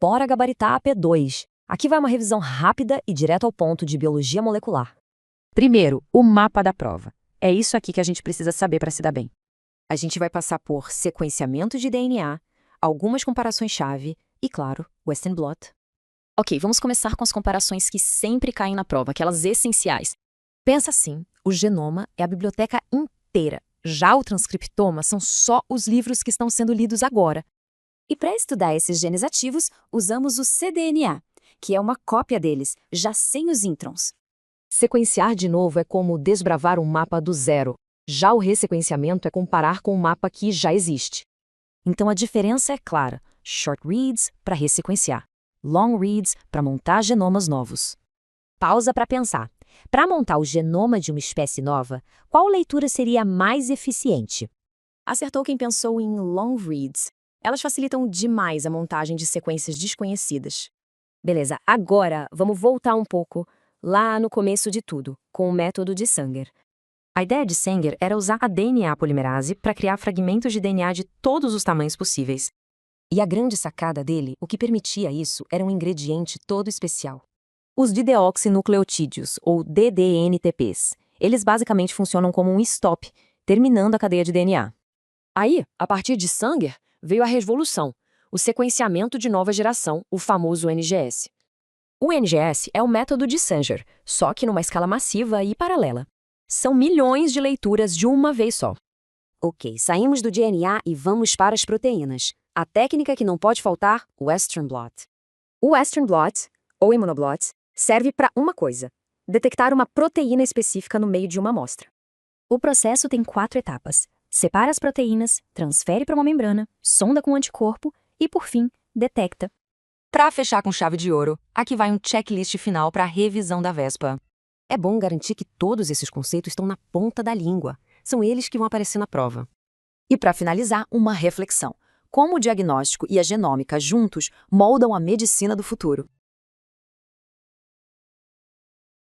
Bora gabaritar a P2. Aqui vai uma revisão rápida e direto ao ponto de biologia molecular. Primeiro, o mapa da prova. É isso aqui que a gente precisa saber para se dar bem. A gente vai passar por sequenciamento de DNA, algumas comparações-chave e, claro, Western blot. Ok, vamos começar com as comparações que sempre caem na prova, aquelas essenciais. Pensa assim, o genoma é a biblioteca inteira. Já o transcriptoma são só os livros que estão sendo lidos agora. E para estudar esses genes ativos, usamos o cDNA, que é uma cópia deles, já sem os introns. Sequenciar de novo é como desbravar um mapa do zero. Já o ressequenciamento é comparar com um mapa que já existe. Então a diferença é clara: short reads para ressequenciar, long reads para montar genomas novos. Pausa para pensar. Para montar o genoma de uma espécie nova, qual leitura seria mais eficiente? Acertou quem pensou em long reads. Elas facilitam demais a montagem de sequências desconhecidas. Beleza, agora vamos voltar um pouco lá no começo de tudo, com o método de Sanger. A ideia de Sanger era usar a DNA polimerase para criar fragmentos de DNA de todos os tamanhos possíveis. E a grande sacada dele, o que permitia isso, era um ingrediente todo especial. Os dideoxinucleotídeos, ou DDNTPs. Eles basicamente funcionam como um stop, terminando a cadeia de DNA. Aí, a partir de Sanger, veio a revolução, o sequenciamento de nova geração, o famoso NGS. O NGS é o método de Sanger, só que numa escala massiva e paralela. São milhões de leituras de uma vez só. Ok, saímos do DNA e vamos para as proteínas. A técnica que não pode faltar, o Western blot. O Western blot, ou immunoblot, serve para uma coisa: detectar uma proteína específica no meio de uma amostra. O processo tem 4 etapas. Separa as proteínas, transfere para uma membrana, sonda com anticorpo e, por fim, detecta. Para fechar com chave de ouro, aqui vai um checklist final para a revisão da VESPA. É bom garantir que todos esses conceitos estão na ponta da língua. São eles que vão aparecer na prova. E para finalizar, uma reflexão. Como o diagnóstico e a genômica juntos moldam a medicina do futuro?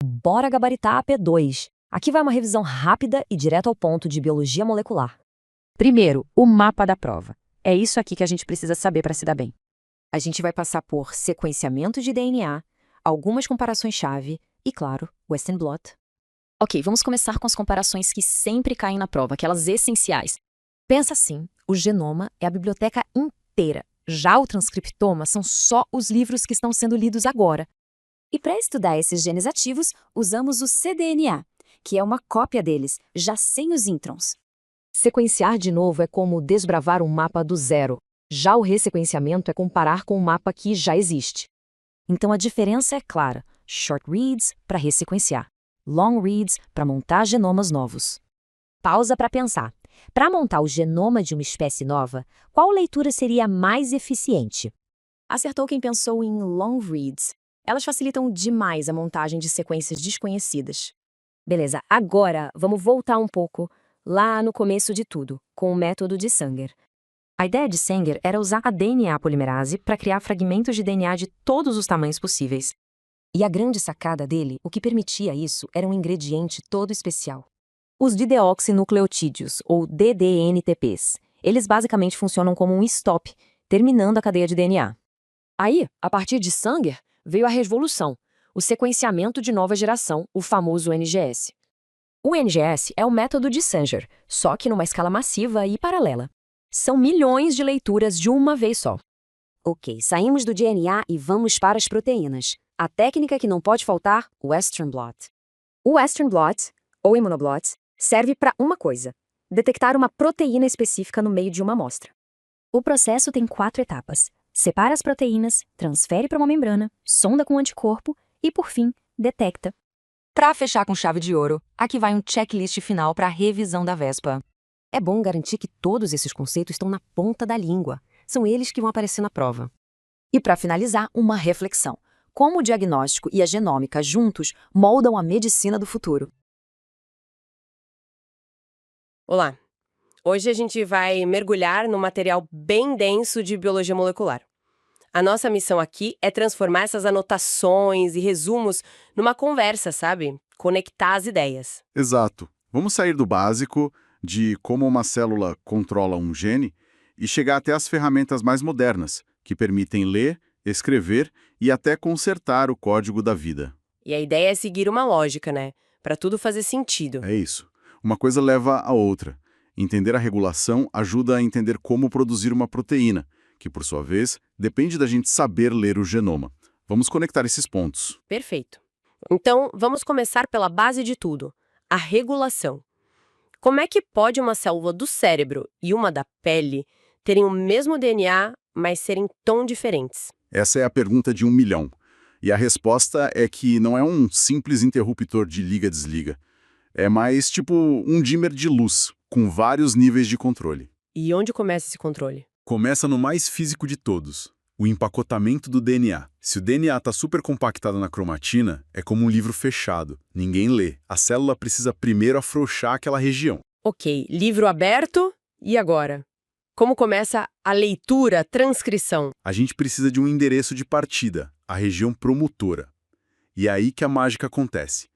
Bora gabaritar a P2. Aqui vai uma revisão rápida e direto ao ponto de biologia molecular. Primeiro, o mapa da prova. É isso aqui que a gente precisa saber para se dar bem. A gente vai passar por sequenciamento de DNA, algumas comparações-chave e, claro, Western blot. Ok, vamos começar com as comparações que sempre caem na prova, aquelas essenciais. Pensa assim, o genoma é a biblioteca inteira. Já o transcriptoma são só os livros que estão sendo lidos agora. E para estudar esses genes ativos, usamos o cDNA, que é uma cópia deles, já sem os introns. Sequenciar de novo é como desbravar um mapa do zero. Já o ressequenciamento é comparar com um mapa que já existe. Então a diferença é clara: short reads para ressequenciar, long reads para montar genomas novos. Pausa para pensar. Para montar o genoma de uma espécie nova, qual leitura seria mais eficiente? Acertou quem pensou em long reads. Elas facilitam demais a montagem de sequências desconhecidas. Beleza, agora vamos voltar um pouco lá no começo de tudo, com o método de Sanger. A ideia de Sanger era usar a DNA polimerase para criar fragmentos de DNA de todos os tamanhos possíveis. E a grande sacada dele, o que permitia isso, era um ingrediente todo especial. Os dideoxinucleotídeos, ou DDNTPs. Eles basicamente funcionam como um stop, terminando a cadeia de DNA. Aí, a partir de Sanger, veio a revolução, o sequenciamento de nova geração, o famoso NGS. O NGS é o método de Sanger, só que numa escala massiva e paralela. São milhões de leituras de uma vez só. Ok, saímos do DNA e vamos para as proteínas. A técnica que não pode faltar, o Western blot. O Western blot, ou immunoblot, serve para uma coisa: detectar uma proteína específica no meio de uma amostra. O processo tem 4 etapas. Separa as proteínas, transfere para uma membrana, sonda com anticorpo e, por fim, detecta. Para fechar com chave de ouro, aqui vai um checklist final para a revisão da VESPA. É bom garantir que todos esses conceitos estão na ponta da língua. São eles que vão aparecer na prova. E para finalizar, uma reflexão. Como o diagnóstico e a genômica juntos moldam a medicina do futuro? Olá! Hoje a gente vai mergulhar num material bem denso de biologia molecular. A nossa missão aqui é transformar essas anotações e resumos numa conversa, sabe? Conectar as ideias. Exato. Vamos sair do básico, de como uma célula controla um gene, e chegar até as ferramentas mais modernas, que permitem ler, escrever e até consertar o código da vida. E a ideia é seguir uma lógica, né? Para tudo fazer sentido. É isso. Uma coisa leva a outra. Entender a regulação ajuda a entender como produzir uma proteína, que, por sua vez, depende da gente saber ler o genoma. Vamos conectar esses pontos. Perfeito. Então, vamos começar pela base de tudo, a regulação. Como é que pode uma célula do cérebro e uma da pele terem o mesmo DNA, mas serem tão diferentes? Essa é a pergunta de 1 milhão. E a resposta é que não é um simples interruptor de liga-desliga. É mais tipo um dimmer de luz, com vários níveis de controle. E onde começa esse controle? Começa no mais físico de todos, o empacotamento do DNA. Se o DNA está super compactado na cromatina, é como um livro fechado. Ninguém lê. A célula precisa primeiro afrouxar aquela região. Ok, livro aberto, e agora? Como começa a leitura, a transcrição? A gente precisa de um endereço de partida, a região promotora. E é aí que a mágica acontece.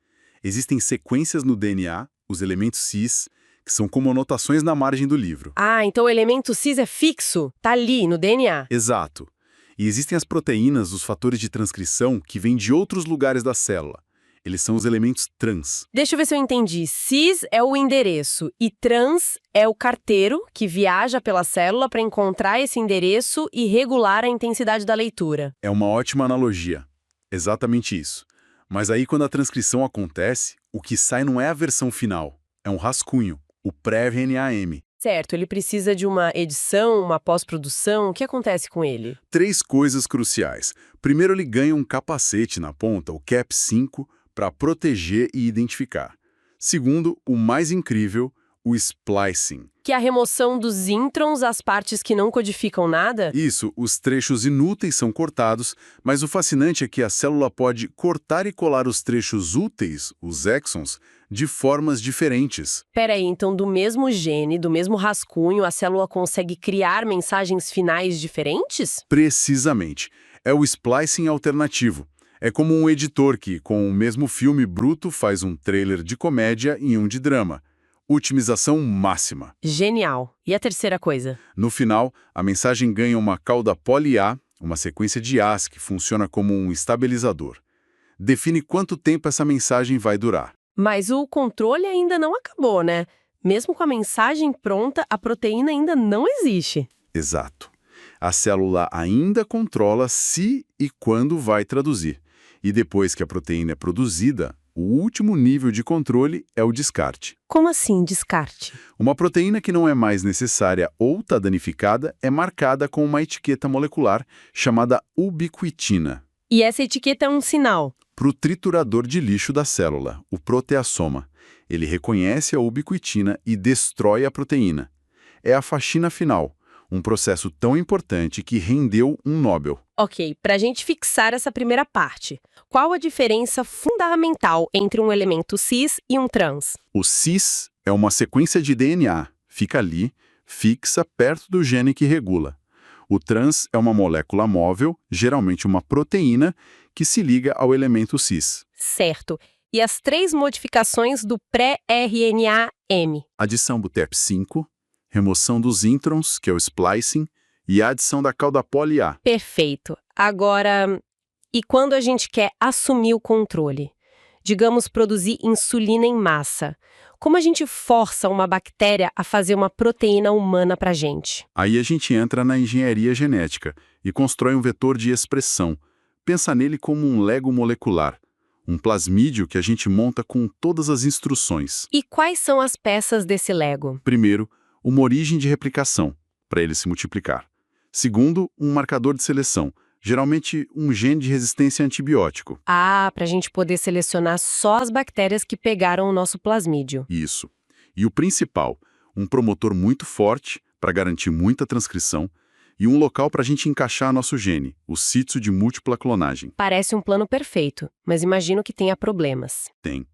Existem sequências no DNA, os elementos cis, que são como anotações na margem do livro. Ah, então o elemento cis é fixo, tá ali no DNA. Exato. E existem as proteínas, os fatores de transcrição, que vêm de outros lugares da célula. Eles são os elementos trans. Deixa eu ver se eu entendi. Cis é o endereço e trans é o carteiro que viaja pela célula para encontrar esse endereço e regular a intensidade da leitura. É uma ótima analogia. Exatamente isso. Mas aí, quando a transcrição acontece, o que sai não é a versão final. É um rascunho, o pré-RNA-M. Certo, ele precisa de uma edição, uma pós-produção. O que acontece com ele? 3 coisas cruciais. Primeiro, ele ganha um capacete na ponta, o Cap5, para proteger e identificar. Segundo, o mais incrível, o splicing. Que é a remoção dos introns, as partes que não codificam nada? Isso, os trechos inúteis são cortados, mas o fascinante é que a célula pode cortar e colar os trechos úteis, os exons, de formas diferentes. Peraí, então do mesmo gene, do mesmo rascunho, a célula consegue criar mensagens finais diferentes? Precisamente. É o splicing alternativo. É como um editor que, com o mesmo filme bruto, faz um trailer de comédia e um de drama. Otimização máxima. Genial. E a terceira coisa? No final, a mensagem ganha uma cauda poly-A, uma sequência de As que funciona como um estabilizador. Define quanto tempo essa mensagem vai durar. Mas o controle ainda não acabou, né? Mesmo com a mensagem pronta, a proteína ainda não existe. Exato. A célula ainda controla se e quando vai traduzir. E depois que a proteína é produzida, o último nível de controle é o descarte. Como assim, descarte? Uma proteína que não é mais necessária ou está danificada é marcada com uma etiqueta molecular chamada ubiquitina. E essa etiqueta é um sinal. Para o triturador de lixo da célula, o proteassoma. Ele reconhece a ubiquitina e destrói a proteína. É a faxina final, um processo tão importante que rendeu um Nobel. Ok, para a gente fixar essa primeira parte, qual a diferença fundamental entre um elemento cis e um trans? O cis é uma sequência de DNA, fica ali, fixa perto do gene que regula. O trans é uma molécula móvel, geralmente uma proteína, que se liga ao elemento cis. Certo. E as 3 modificações do pré-RNA-M? Adição do TEP5, remoção dos introns, que é o splicing, e a adição da cauda poly-A. Perfeito. Agora, e quando a gente quer assumir o controle? Digamos, produzir insulina em massa. Como a gente força uma bactéria a fazer uma proteína humana pra gente? Aí a gente entra na engenharia genética e constrói um vetor de expressão. Pensa nele como um Lego molecular, um plasmídio que a gente monta com todas as instruções. E quais são as peças desse Lego? Primeiro, uma origem de replicação, para ele se multiplicar. Segundo, um marcador de seleção, geralmente um gene de resistência a antibiótico. Ah, para a gente poder selecionar só as bactérias que pegaram o nosso plasmídio. Isso. E o principal, um promotor muito forte para garantir muita transcrição e um local para a gente encaixar nosso gene, o sítio de múltipla clonagem. Parece um plano perfeito, mas imagino que tenha problemas. Tem.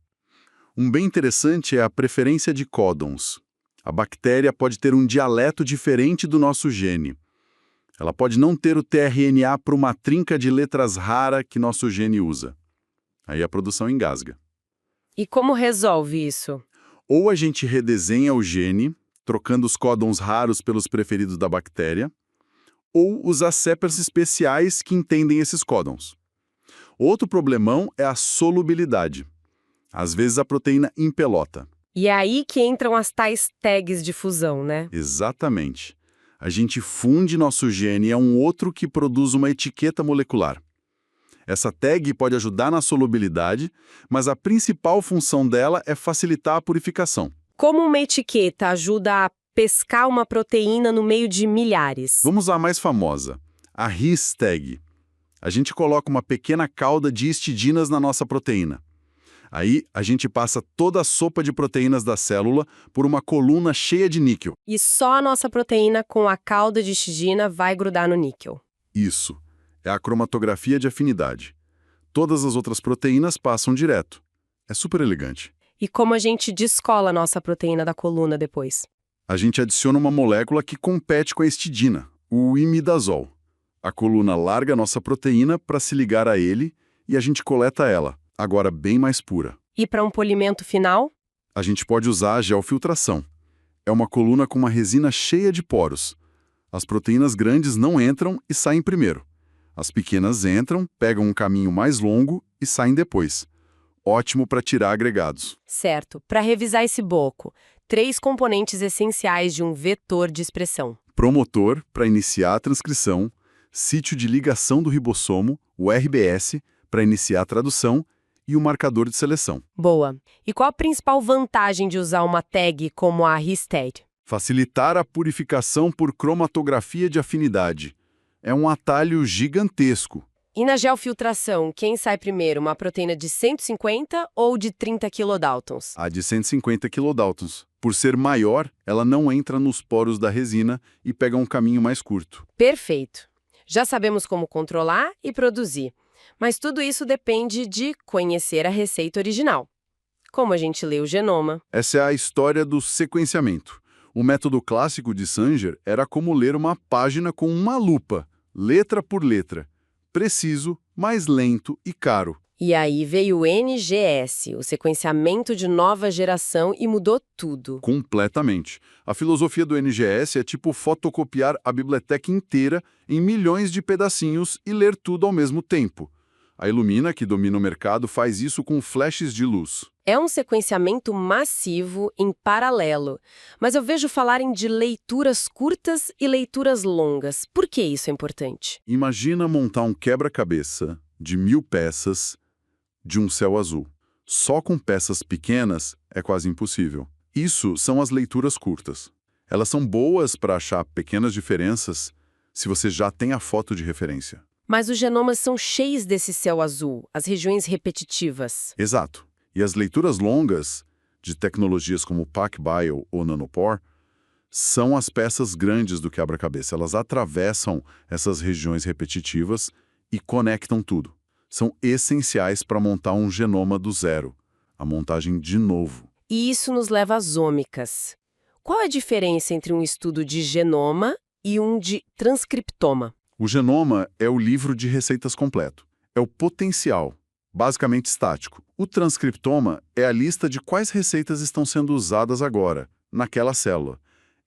Um bem interessante é a preferência de códons. A bactéria pode ter um dialeto diferente do nosso gene. Ela pode não ter o tRNA para uma trinca de letras rara que nosso gene usa. Aí a produção engasga. E como resolve isso? Ou a gente redesenha o gene, trocando os códons raros pelos preferidos da bactéria, ou usar seppers especiais que entendem esses códons. Outro problemão é a solubilidade. Às vezes a proteína empelota. E é aí que entram as tais tags de fusão, né? Exatamente. A gente funde nosso gene a um outro que produz uma etiqueta molecular. Essa tag pode ajudar na solubilidade, mas a principal função dela é facilitar a purificação. Como uma etiqueta ajuda a pescar uma proteína no meio de milhares? Vamos à mais famosa, a RIS tag. A gente coloca uma pequena cauda de histidinas na nossa proteína. Aí, a gente passa toda a sopa de proteínas da célula por uma coluna cheia de níquel. E só a nossa proteína com a cauda de histidina vai grudar no níquel. Isso. É a cromatografia de afinidade. Todas as outras proteínas passam direto. É super elegante. E como a gente descola a nossa proteína da coluna depois? A gente adiciona uma molécula que compete com a histidina, o imidazol. A coluna larga a nossa proteína para se ligar a ele e a gente coleta ela, agora bem mais pura. E para um polimento final? A gente pode usar a geofiltração. É uma coluna com uma resina cheia de poros. As proteínas grandes não entram e saem primeiro. As pequenas entram, pegam um caminho mais longo e saem depois. Ótimo para tirar agregados. Certo. Para revisar esse bloco, 3 componentes essenciais de um vetor de expressão. Promotor, para iniciar a transcrição, sítio de ligação do ribossomo, o RBS, para iniciar a tradução, e o marcador de seleção. Boa. E qual a principal vantagem de usar uma tag como a RIS-tag? Facilitar a purificação por cromatografia de afinidade. É um atalho gigantesco. E na geofiltração, quem sai primeiro, uma proteína de 150 ou de 30 kilodaltons? A de 150 kilodaltons. Por ser maior, ela não entra nos poros da resina e pega um caminho mais curto. Perfeito. Já sabemos como controlar e produzir. Mas tudo isso depende de conhecer a receita original. Como a gente lê o genoma. Essa é a história do sequenciamento. O método clássico de Sanger era como ler uma página com uma lupa, letra por letra. Preciso, mais lento e caro. E aí veio o NGS, o sequenciamento de nova geração, e mudou tudo. Completamente. A filosofia do NGS é tipo fotocopiar a biblioteca inteira em milhões de pedacinhos e ler tudo ao mesmo tempo. A Illumina, que domina o mercado, faz isso com flashes de luz. É um sequenciamento massivo em paralelo, mas eu vejo falarem de leituras curtas e leituras longas. Por que isso é importante? Imagina montar um quebra-cabeça de 1000 peças de um céu azul. Só com peças pequenas é quase impossível. Isso são as leituras curtas. Elas são boas para achar pequenas diferenças se você já tem a foto de referência. Mas os genomas são cheios desse céu azul, as regiões repetitivas. Exato. E as leituras longas, de tecnologias como PacBio ou Nanopore, são as peças grandes do quebra-cabeça. Elas atravessam essas regiões repetitivas e conectam tudo. São essenciais para montar um genoma do zero, a montagem de novo. E isso nos leva às ômicas. Qual a diferença entre um estudo de genoma e um de transcriptoma? O genoma é o livro de receitas completo. É o potencial, basicamente estático. O transcriptoma é a lista de quais receitas estão sendo usadas agora, naquela célula.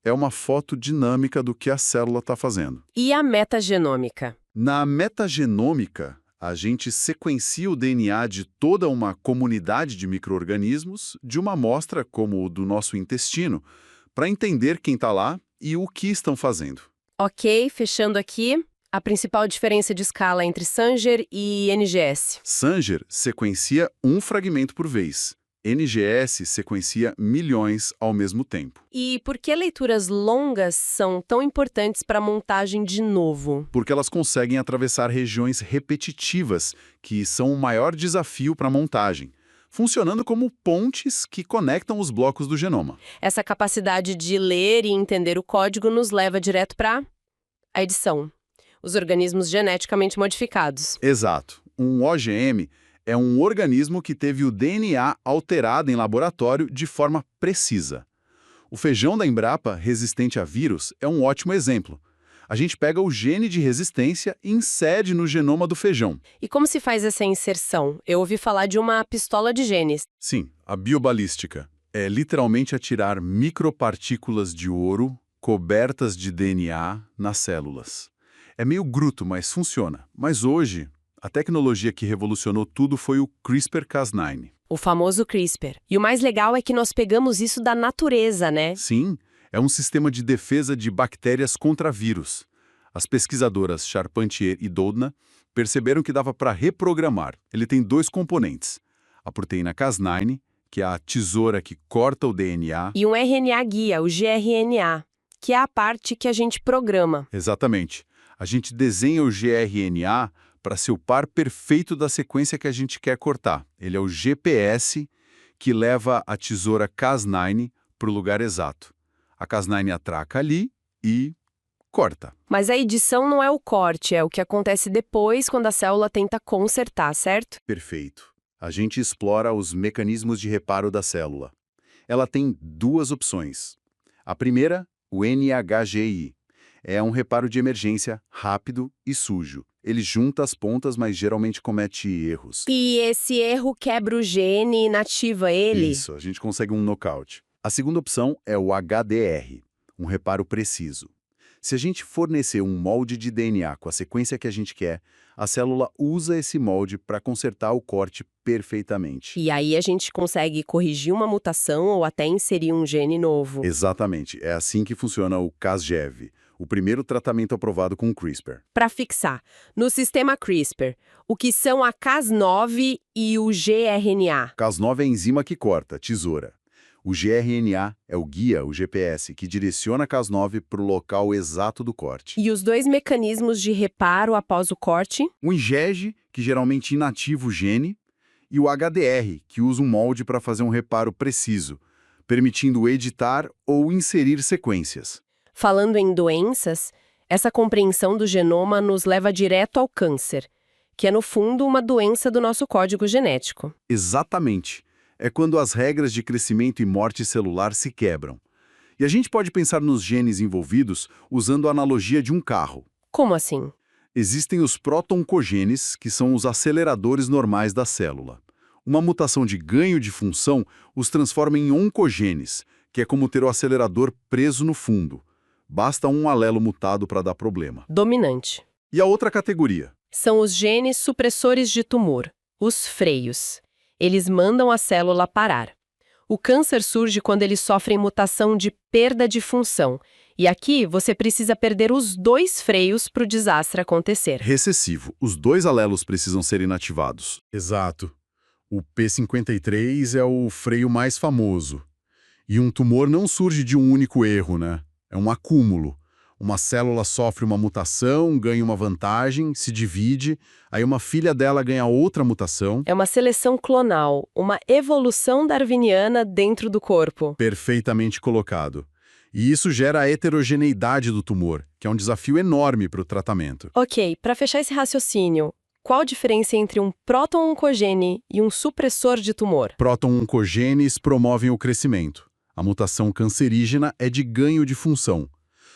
É uma foto dinâmica do que a célula está fazendo. E a metagenômica? Na metagenômica, a gente sequencia o DNA de toda uma comunidade de micro-organismos de uma amostra como o do nosso intestino, para entender quem está lá e o que estão fazendo. Ok, fechando aqui. A principal diferença de escala entre Sanger e NGS? Sanger sequencia um fragmento por vez. NGS sequencia milhões ao mesmo tempo. E por que leituras longas são tão importantes para a montagem de novo? Porque elas conseguem atravessar regiões repetitivas, que são o maior desafio para a montagem, funcionando como pontes que conectam os blocos do genoma. Essa capacidade de ler e entender o código nos leva direto para a edição. Os organismos geneticamente modificados. Exato. Um OGM é um organismo que teve o DNA alterado em laboratório de forma precisa. O feijão da Embrapa, resistente a vírus, é um ótimo exemplo. A gente pega o gene de resistência e insere no genoma do feijão. E como se faz essa inserção? Eu ouvi falar de uma pistola de genes. Sim, a biobalística é literalmente atirar micropartículas de ouro cobertas de DNA nas células. É meio bruto, mas funciona. Mas hoje, a tecnologia que revolucionou tudo foi o CRISPR-Cas9. O famoso CRISPR. E o mais legal é que nós pegamos isso da natureza, né? Sim, é um sistema de defesa de bactérias contra vírus. As pesquisadoras Charpentier e Doudna perceberam que dava para reprogramar. Ele tem 2 componentes. A proteína Cas9, que é a tesoura que corta o DNA. E um RNA guia, o gRNA, que é a parte que a gente programa. Exatamente. A gente desenha o gRNA para ser o par perfeito da sequência que a gente quer cortar. Ele é o GPS que leva a tesoura Cas9 para o lugar exato. A Cas9 atraca ali e corta. Mas a edição não é o corte, é o que acontece depois quando a célula tenta consertar, certo? Perfeito. A gente explora os mecanismos de reparo da célula. Ela tem 2 opções. A primeira, o NHGI. É um reparo de emergência rápido e sujo. Ele junta as pontas, mas geralmente comete erros. E esse erro quebra o gene e inativa ele? Isso, a gente consegue um nocaute. A segunda opção é o HDR, um reparo preciso. Se a gente fornecer um molde de DNA com a sequência que a gente quer, a célula usa esse molde para consertar o corte perfeitamente. E aí a gente consegue corrigir uma mutação ou até inserir um gene novo. Exatamente, é assim que funciona o Casgevy, o primeiro tratamento aprovado com CRISPR. Para fixar, no sistema CRISPR, o que são a Cas9 e o gRNA? Cas9 é a enzima que corta, tesoura. O gRNA é o guia, o GPS, que direciona a Cas9 para o local exato do corte. E os 2 mecanismos de reparo após o corte? O IgG, que geralmente inativa o gene, e o HDR, que usa um molde para fazer um reparo preciso, permitindo editar ou inserir sequências. Falando em doenças, essa compreensão do genoma nos leva direto ao câncer, que é no fundo uma doença do nosso código genético. Exatamente. É quando as regras de crescimento e morte celular se quebram. E a gente pode pensar nos genes envolvidos usando a analogia de um carro. Como assim? Existem os protoncogenes, que são os aceleradores normais da célula. Uma mutação de ganho de função os transforma em oncogenes, que é como ter o acelerador preso no fundo. Basta um alelo mutado para dar problema. Dominante. E a outra categoria? São os genes supressores de tumor, os freios. Eles mandam a célula parar. O câncer surge quando eles sofrem mutação de perda de função. E aqui você precisa perder os 2 freios para o desastre acontecer. Recessivo. Os 2 alelos precisam ser inativados. Exato. O P53 é o freio mais famoso. E um tumor não surge de um único erro, né? É um acúmulo. Uma célula sofre uma mutação, ganha uma vantagem, se divide, aí uma filha dela ganha outra mutação. É uma seleção clonal, uma evolução darwiniana dentro do corpo. Perfeitamente colocado. E isso gera a heterogeneidade do tumor, que é um desafio enorme para o tratamento. Ok, para fechar esse raciocínio, qual a diferença entre um próton-oncogene e um supressor de tumor? Próton-oncogenes promovem o crescimento. A mutação cancerígena é de ganho de função.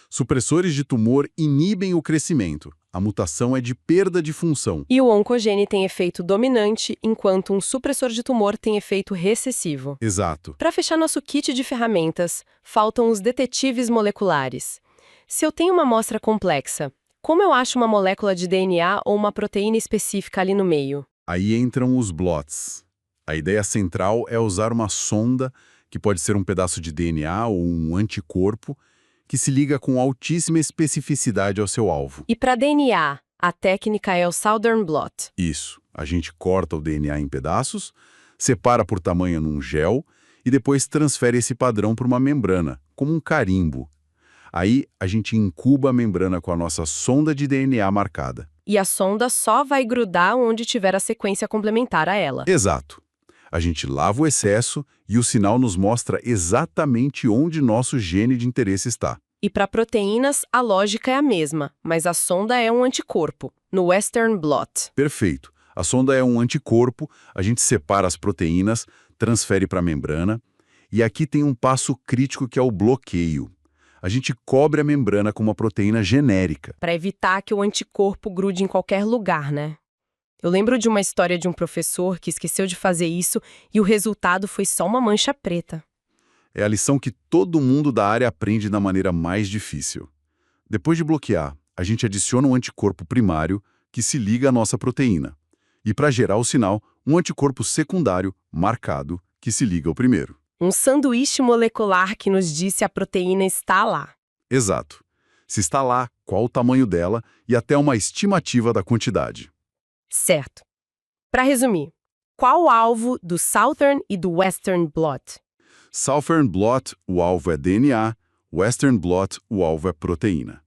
Supressores de tumor inibem o crescimento. A mutação é de perda de função. E o oncogene tem efeito dominante, enquanto um supressor de tumor tem efeito recessivo. Exato. Para fechar nosso kit de ferramentas, faltam os detetives moleculares. Se eu tenho uma amostra complexa, como eu acho uma molécula de DNA ou uma proteína específica ali no meio? Aí entram os blots. A ideia central é usar uma sonda, que pode ser um pedaço de DNA ou um anticorpo, que se liga com altíssima especificidade ao seu alvo. E para DNA, a técnica é o Southern Blot. Isso. A gente corta o DNA em pedaços, separa por tamanho num gel e depois transfere esse padrão para uma membrana, como um carimbo. Aí a gente incuba a membrana com a nossa sonda de DNA marcada. E a sonda só vai grudar onde tiver a sequência complementar a ela. Exato. A gente lava o excesso e o sinal nos mostra exatamente onde nosso gene de interesse está. E para proteínas, a lógica é a mesma, mas a sonda é um anticorpo, no Western Blot. Perfeito. A sonda é um anticorpo, a gente separa as proteínas, transfere para a membrana, e aqui tem um passo crítico que é o bloqueio. A gente cobre a membrana com uma proteína genérica. Para evitar que o anticorpo grude em qualquer lugar, né? Eu lembro de uma história de um professor que esqueceu de fazer isso e o resultado foi só uma mancha preta. É a lição que todo mundo da área aprende da maneira mais difícil. Depois de bloquear, a gente adiciona um anticorpo primário que se liga à nossa proteína. E para gerar o sinal, um anticorpo secundário marcado que se liga ao primeiro. Um sanduíche molecular que nos diz se a proteína está lá. Exato. Se está lá, qual o tamanho dela e até uma estimativa da quantidade. Certo. Para resumir, qual o alvo do Southern e do Western blot? Southern blot, o alvo é DNA, Western blot, o alvo é proteína.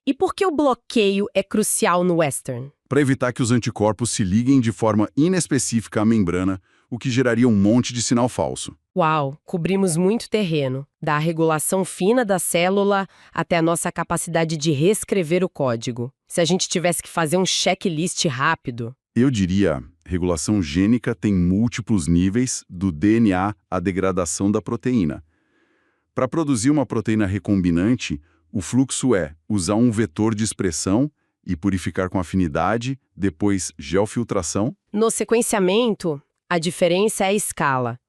E por que o bloqueio é crucial no Western? Para evitar que os anticorpos se liguem de forma inespecífica à membrana, o que geraria um monte de sinal falso. Uau, cobrimos muito terreno, da regulação fina da célula até a nossa capacidade de reescrever o código. Se a gente tivesse que fazer um checklist rápido. Eu diria, regulação gênica tem múltiplos níveis, do DNA à degradação da proteína. Para produzir uma proteína recombinante, o fluxo é usar um vetor de expressão e purificar com afinidade, depois geofiltração. No sequenciamento, a diferença é a escala.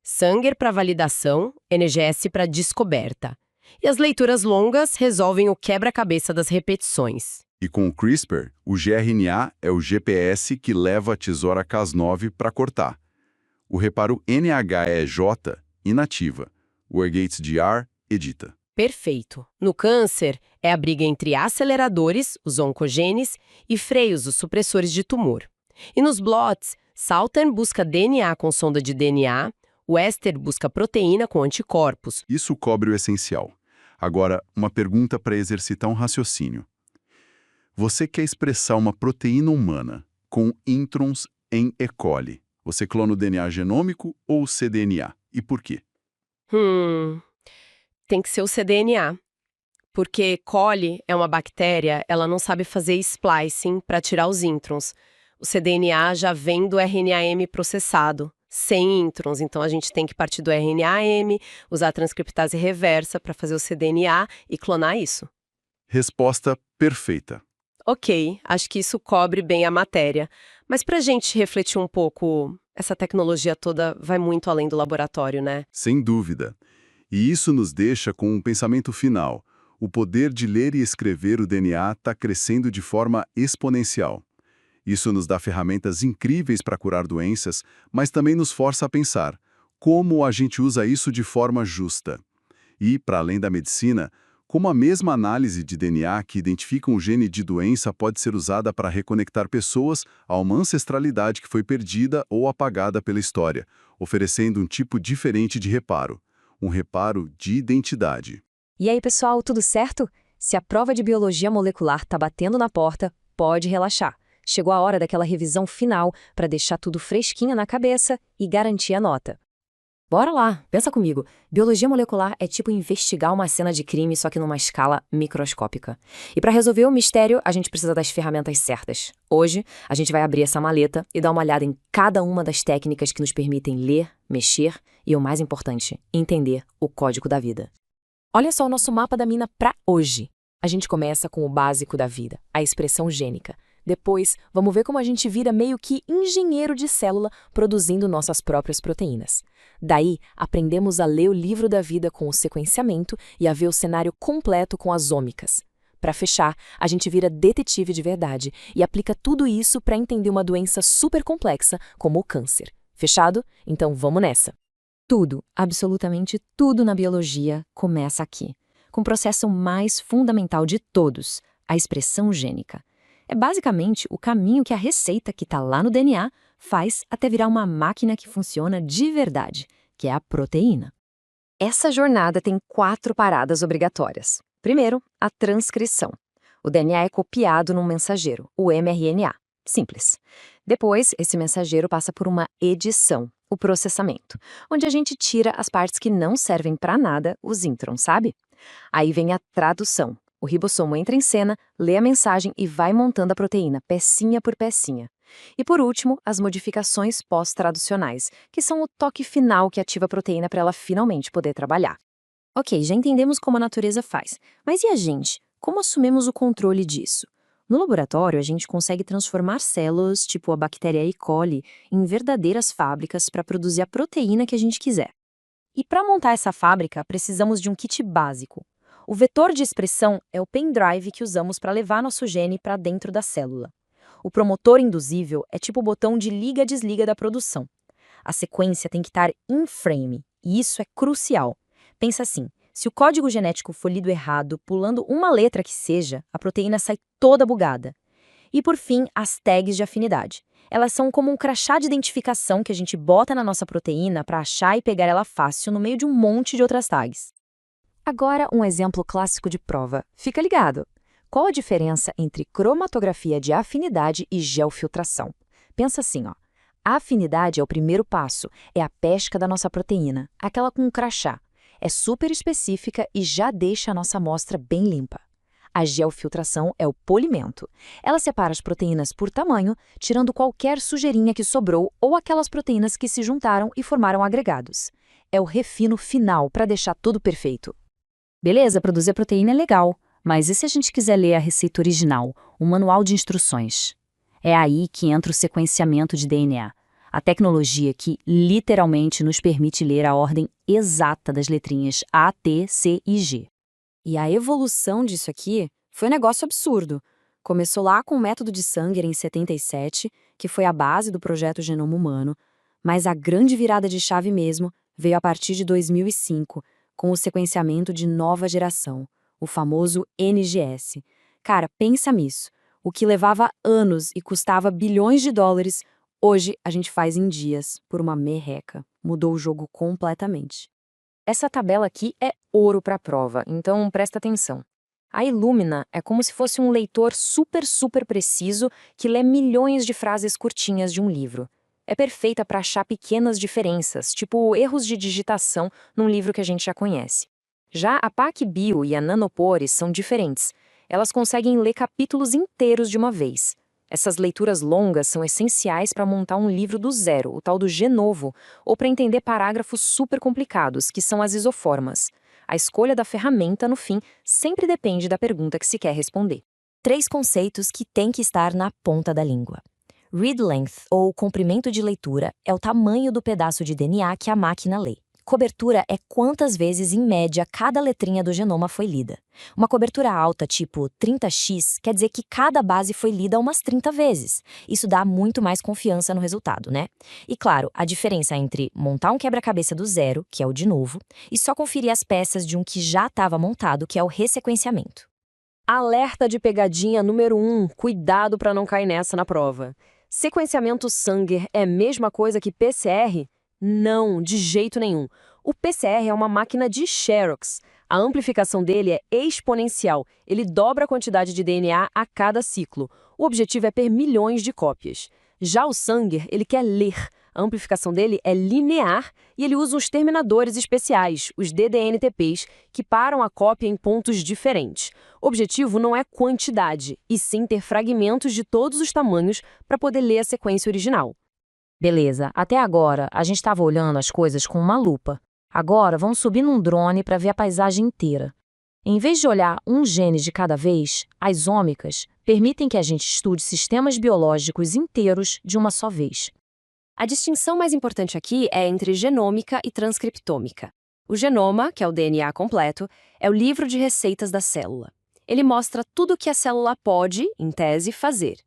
Sanger para validação, NGS para descoberta. E as leituras longas resolvem o quebra-cabeça das repetições. E com o CRISPR, o gRNA é o GPS que leva a tesoura Cas9 para cortar. O reparo NHEJ inativa. O EGATES-DR edita. Perfeito. No câncer, é a briga entre aceleradores, os oncogenes, e freios, os supressores de tumor. E nos blots, Southern busca DNA com sonda de DNA, Western busca proteína com anticorpos. Isso cobre o essencial. Agora, uma pergunta para exercitar um raciocínio. Você quer expressar uma proteína humana com introns em E. coli. Você clona o DNA genômico ou cDNA? E por quê? Tem que ser o cDNA. Porque coli é uma bactéria, ela não sabe fazer splicing para tirar os introns. O cDNA já vem do RNA-M processado, sem introns. Então a gente tem que partir do RNA-M, usar a transcriptase reversa para fazer o cDNA e clonar isso. Resposta perfeita. Ok, acho que isso cobre bem a matéria. Mas para a gente refletir um pouco, essa tecnologia toda vai muito além do laboratório, né? Sem dúvida. E isso nos deixa com um pensamento final. O poder de ler e escrever o DNA está crescendo de forma exponencial. Isso nos dá ferramentas incríveis para curar doenças, mas também nos força a pensar como a gente usa isso de forma justa. E, para além da medicina, como a mesma análise de DNA que identifica um gene de doença pode ser usada para reconectar pessoas a uma ancestralidade que foi perdida ou apagada pela história, oferecendo um tipo diferente de reparo, um reparo de identidade. E aí, pessoal, tudo certo? Se a prova de biologia molecular está batendo na porta, pode relaxar. Chegou a hora daquela revisão final para deixar tudo fresquinho na cabeça e garantir a nota. Bora lá, pensa comigo. Biologia molecular é tipo investigar uma cena de crime, só que numa escala microscópica. E para resolver o mistério, a gente precisa das ferramentas certas. Hoje, a gente vai abrir essa maleta e dar uma olhada em cada uma das técnicas que nos permitem ler, mexer e, o mais importante, entender o código da vida. Olha só o nosso mapa da mina para hoje. A gente começa com o básico da vida, a expressão gênica. Depois, vamos ver como a gente vira meio que engenheiro de célula produzindo nossas próprias proteínas. Daí, aprendemos a ler o livro da vida com o sequenciamento e a ver o cenário completo com as ômicas. Para fechar, a gente vira detetive de verdade e aplica tudo isso para entender uma doença super complexa como o câncer. Fechado? Então vamos nessa! Tudo, absolutamente tudo na biologia começa aqui, com o processo mais fundamental de todos, a expressão gênica. É basicamente o caminho que a receita que está lá no DNA faz até virar uma máquina que funciona de verdade, que é a proteína. Essa jornada tem 4 paradas obrigatórias. Primeiro, a transcrição. O DNA é copiado num mensageiro, o mRNA. Simples. Depois, esse mensageiro passa por uma edição, o processamento, onde a gente tira as partes que não servem para nada, os introns, sabe? Aí vem a tradução. O ribossomo entra em cena, lê a mensagem e vai montando a proteína, pecinha por pecinha. E por último, as modificações pós-traducionais, que são o toque final que ativa a proteína para ela finalmente poder trabalhar. Ok, já entendemos como a natureza faz, mas e a gente? Como assumimos o controle disso? No laboratório, a gente consegue transformar células, tipo a bactéria E. coli, em verdadeiras fábricas para produzir a proteína que a gente quiser. E para montar essa fábrica, precisamos de um kit básico. O vetor de expressão é o pendrive que usamos para levar nosso gene para dentro da célula. O promotor induzível é tipo o botão de liga-desliga da produção. A sequência tem que estar in frame, e isso é crucial. Pensa assim, se o código genético for lido errado, pulando uma letra que seja, a proteína sai toda bugada. E por fim, as tags de afinidade. Elas são como um crachá de identificação que a gente bota na nossa proteína para achar e pegar ela fácil no meio de um monte de outras tags. Agora, um exemplo clássico de prova. Fica ligado! Qual a diferença entre cromatografia de afinidade e geofiltração? Pensa assim, ó. A afinidade é o primeiro passo, é a pesca da nossa proteína, aquela com um crachá. É super específica e já deixa a nossa amostra bem limpa. A geofiltração é o polimento. Ela separa as proteínas por tamanho, tirando qualquer sujeirinha que sobrou ou aquelas proteínas que se juntaram e formaram agregados. É o refino final para deixar tudo perfeito. Beleza, produzir proteína é legal, mas e se a gente quiser ler a receita original, o manual de instruções? É aí que entra o sequenciamento de DNA, a tecnologia que literalmente nos permite ler a ordem exata das letrinhas A, T, C e G. E a evolução disso aqui foi um negócio absurdo. Começou lá com o método de Sanger em 77, que foi a base do projeto Genoma Humano, mas a grande virada de chave mesmo veio a partir de 2005, com o sequenciamento de nova geração, o famoso NGS. Cara, pensa nisso. O que levava anos e custava bilhões de dólares, hoje a gente faz em dias, por uma merreca. Mudou o jogo completamente. Essa tabela aqui é ouro para a prova, então presta atenção. A Illumina é como se fosse um leitor super preciso que lê milhões de frases curtinhas de um livro. É perfeita para achar pequenas diferenças, tipo erros de digitação num livro que a gente já conhece. Já a PacBio e a Nanopore são diferentes. Elas conseguem ler capítulos inteiros de uma vez. Essas leituras longas são essenciais para montar um livro do zero, o tal do Genovo, ou para entender parágrafos super complicados, que são as isoformas. A escolha da ferramenta, no fim, sempre depende da pergunta que se quer responder. 3 conceitos que têm que estar na ponta da língua. Read length, ou comprimento de leitura, é o tamanho do pedaço de DNA que a máquina lê. Cobertura é quantas vezes, em média, cada letrinha do genoma foi lida. Uma cobertura alta, tipo 30x, quer dizer que cada base foi lida umas 30 vezes. Isso dá muito mais confiança no resultado, né? E claro, a diferença entre montar um quebra-cabeça do zero, que é o de novo, e só conferir as peças de um que já estava montado, que é o ressequenciamento. Alerta de pegadinha número 1, cuidado para não cair nessa na prova. Sequenciamento Sanger é a mesma coisa que PCR? Não, de jeito nenhum. O PCR é uma máquina de Xerox. A amplificação dele é exponencial. Ele dobra a quantidade de DNA a cada ciclo. O objetivo é per milhões de cópias. Já o Sanger, ele quer ler. A amplificação dele é linear e ele usa os terminadores especiais, os ddNTPs, que param a cópia em pontos diferentes. O objetivo não é quantidade, e sim ter fragmentos de todos os tamanhos para poder ler a sequência original. Beleza, até agora a gente estava olhando as coisas com uma lupa. Agora vamos subir num drone para ver a paisagem inteira. Em vez de olhar um gene de cada vez, as ômicas permitem que a gente estude sistemas biológicos inteiros de uma só vez. A distinção mais importante aqui é entre genômica e transcriptômica. O genoma, que é o DNA completo, é o livro de receitas da célula. Ele mostra tudo o que a célula pode, em tese, fazer.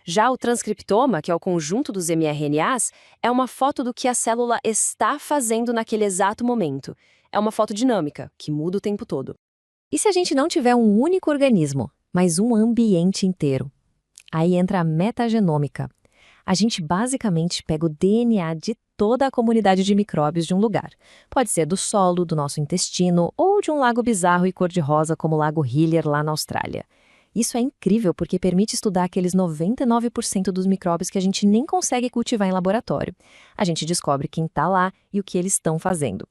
Já o transcriptoma, que é o conjunto dos mRNAs, é uma foto do que a célula está fazendo naquele exato momento. É uma foto dinâmica, que muda o tempo todo. E se a gente não tiver um único organismo, mas um ambiente inteiro? Aí entra a metagenômica. A gente basicamente pega o DNA de toda a comunidade de micróbios de um lugar. Pode ser do solo, do nosso intestino ou de um lago bizarro e cor-de-rosa como o Lago Hillier lá na Austrália. Isso é incrível porque permite estudar aqueles 99% dos micróbios que a gente nem consegue cultivar em laboratório. A gente descobre quem está lá e o que eles estão fazendo.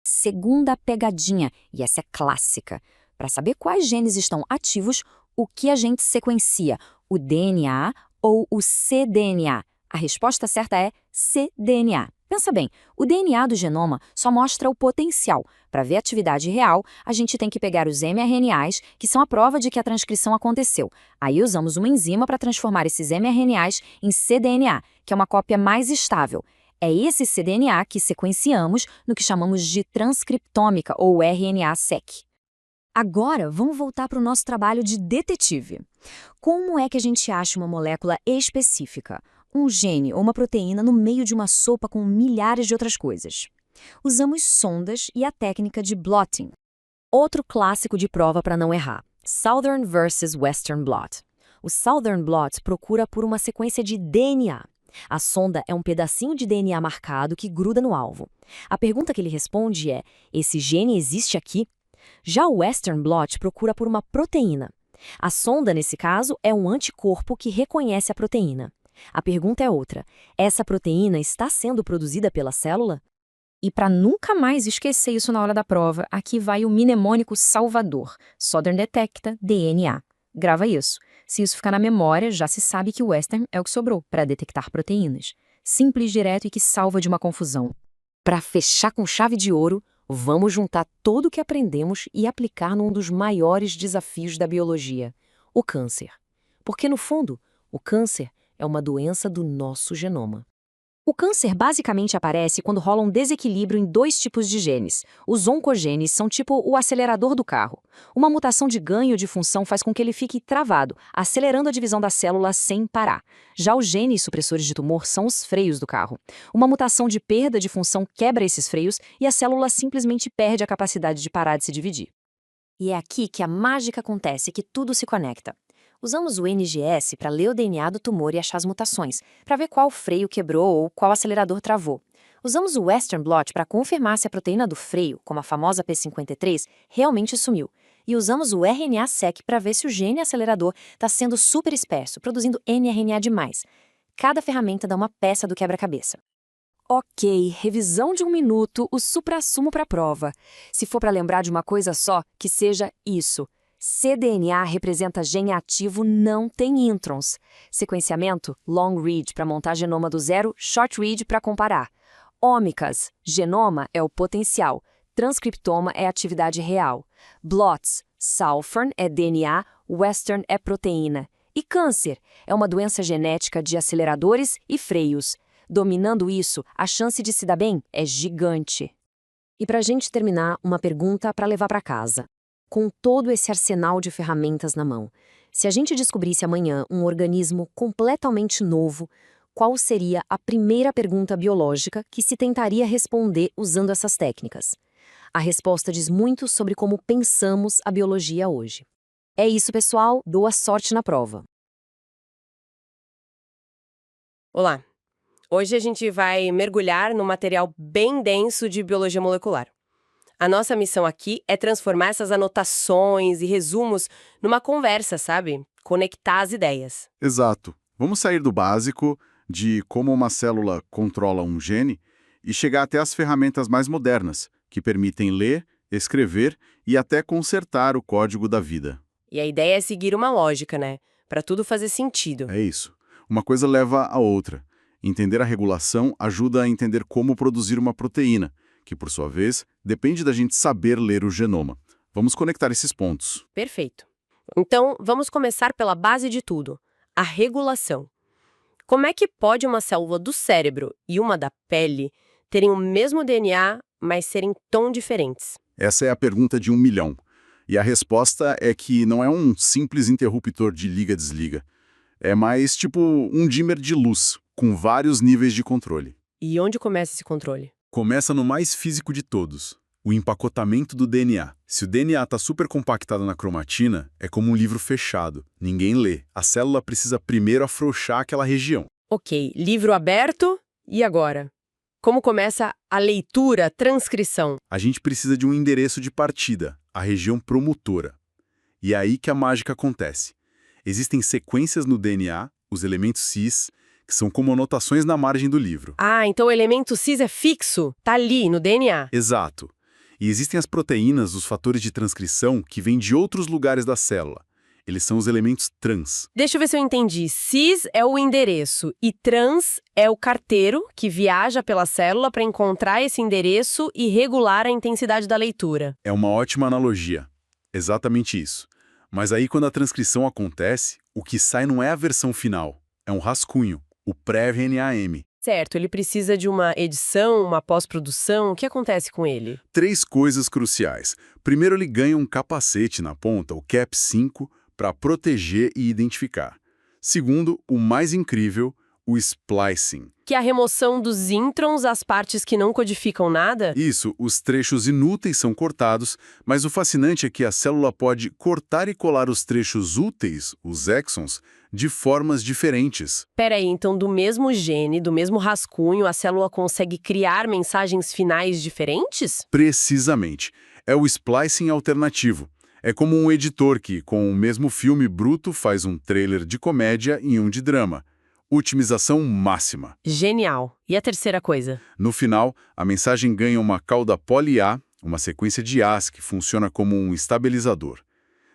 Segunda pegadinha, e essa é clássica. Para saber quais genes estão ativos, o que a gente sequencia, o DNA ou o cDNA? A resposta certa é cDNA. Pensa bem, o DNA do genoma só mostra o potencial. Para ver a atividade real, a gente tem que pegar os mRNAs, que são a prova de que a transcrição aconteceu. Aí usamos uma enzima para transformar esses mRNAs em cDNA, que é uma cópia mais estável. É esse cDNA que sequenciamos no que chamamos de transcriptômica ou RNA-seq. Agora, vamos voltar para o nosso trabalho de detetive. Como é que a gente acha uma molécula específica, um gene ou uma proteína no meio de uma sopa com milhares de outras coisas? Usamos sondas e a técnica de blotting. Outro clássico de prova para não errar: Southern versus Western blot. O Southern blot procura por uma sequência de DNA. A sonda é um pedacinho de DNA marcado que gruda no alvo. A pergunta que ele responde é: esse gene existe aqui? Já o Western blot procura por uma proteína. A sonda, nesse caso, é um anticorpo que reconhece a proteína. A pergunta é outra: essa proteína está sendo produzida pela célula? E para nunca mais esquecer isso na hora da prova, aqui vai o mnemônico salvador. Southern detecta DNA. Grava isso. Se isso ficar na memória, já se sabe que o Western é o que sobrou para detectar proteínas. Simples, direto e que salva de uma confusão. Para fechar com chave de ouro, vamos juntar tudo o que aprendemos e aplicar num dos maiores desafios da biologia: o câncer. Porque, no fundo, o câncer é uma doença do nosso genoma. O câncer basicamente aparece quando rola um desequilíbrio em dois tipos de genes. Os oncogenes são tipo o acelerador do carro. Uma mutação de ganho de função faz com que ele fique travado, acelerando a divisão da célula sem parar. Já os genes supressores de tumor são os freios do carro. Uma mutação de perda de função quebra esses freios e a célula simplesmente perde a capacidade de parar de se dividir. E é aqui que a mágica acontece, que tudo se conecta. Usamos o NGS para ler o DNA do tumor e achar as mutações, para ver qual freio quebrou ou qual acelerador travou. Usamos o Western blot para confirmar se a proteína do freio, como a famosa P53, realmente sumiu. E usamos o RNA-seq para ver se o gene acelerador está sendo super espesso, produzindo nRNA demais. Cada ferramenta dá uma peça do quebra-cabeça. Ok, revisão de 1 minuto, o suprassumo para a prova. Se for para lembrar de uma coisa só, que seja isso: cDNA representa gene ativo, não tem introns. Sequenciamento, long read para montar genoma do zero, short read para comparar. Ômicas, genoma é o potencial, transcriptoma é a atividade real. Blots, Southern é DNA, Western é proteína. E câncer é uma doença genética de aceleradores e freios. Dominando isso, a chance de se dar bem é gigante. E para a gente terminar, uma pergunta para levar para casa. Com todo esse arsenal de ferramentas na mão, se a gente descobrisse amanhã um organismo completamente novo, qual seria a primeira pergunta biológica que se tentaria responder usando essas técnicas? A resposta diz muito sobre como pensamos a biologia hoje. É isso, pessoal. Boa sorte na prova. Olá! Hoje a gente vai mergulhar num material bem denso de biologia molecular. A nossa missão aqui é transformar essas anotações e resumos numa conversa, sabe? Conectar as ideias. Exato. Vamos sair do básico, de como uma célula controla um gene, e chegar até as ferramentas mais modernas, que permitem ler, escrever e até consertar o código da vida. E a ideia é seguir uma lógica, né? Para tudo fazer sentido. É isso. Uma coisa leva a outra. Entender a regulação ajuda a entender como produzir uma proteína, que, por sua vez, depende da gente saber ler o genoma. Vamos conectar esses pontos. Perfeito. Então, vamos começar pela base de tudo: a regulação. Como é que pode uma célula do cérebro e uma da pele terem o mesmo DNA, mas serem tão diferentes? Essa é a pergunta de 1 milhão. E a resposta é que não é um simples interruptor de liga-desliga. É mais tipo um dimmer de luz, com vários níveis de controle. E onde começa esse controle? Começa no mais físico de todos, o empacotamento do DNA. Se o DNA está super compactado na cromatina, é como um livro fechado. Ninguém lê. A célula precisa primeiro afrouxar aquela região. Ok, livro aberto, e agora? Como começa a leitura, a transcrição? A gente precisa de um endereço de partida, a região promotora. E é aí que a mágica acontece. Existem sequências no DNA, os elementos cis, que são como anotações na margem do livro. Ah, então o elemento cis é fixo, tá ali no DNA. Exato. E existem as proteínas, os fatores de transcrição, que vêm de outros lugares da célula. Eles são os elementos trans. Deixa eu ver se eu entendi. Cis é o endereço e trans é o carteiro que viaja pela célula para encontrar esse endereço e regular a intensidade da leitura. É uma ótima analogia. Exatamente isso. Mas aí, quando a transcrição acontece, o que sai não é a versão final. É um rascunho, o pré-RNA-M. Certo, ele precisa de uma edição, uma pós-produção. O que acontece com ele? 3 coisas cruciais. Primeiro, ele ganha um capacete na ponta, o Cap5, para proteger e identificar. Segundo, o mais incrível, o splicing. Que é a remoção dos introns, as partes que não codificam nada? Isso, os trechos inúteis são cortados, mas o fascinante é que a célula pode cortar e colar os trechos úteis, os exons, de formas diferentes. Peraí, então do mesmo gene, do mesmo rascunho, a célula consegue criar mensagens finais diferentes? Precisamente. É o splicing alternativo. É como um editor que, com o mesmo filme bruto, faz um trailer de comédia e um de drama. Otimização máxima. Genial. E a terceira coisa? No final, a mensagem ganha uma cauda poly-A, uma sequência de As que funciona como um estabilizador.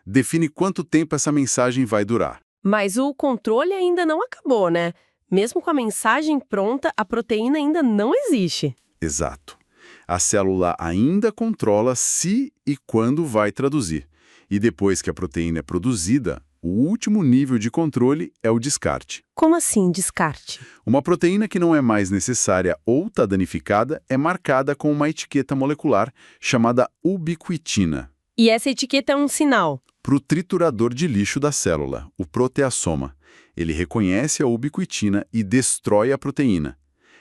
Define quanto tempo essa mensagem vai durar. Mas o controle ainda não acabou, né? Mesmo com a mensagem pronta, a proteína ainda não existe. Exato. A célula ainda controla se e quando vai traduzir. E depois que a proteína é produzida, o último nível de controle é o descarte. Como assim, descarte? Uma proteína que não é mais necessária ou está danificada é marcada com uma etiqueta molecular chamada ubiquitina. E essa etiqueta é um sinal. Para o triturador de lixo da célula, o proteassoma. Ele reconhece a ubiquitina e destrói a proteína.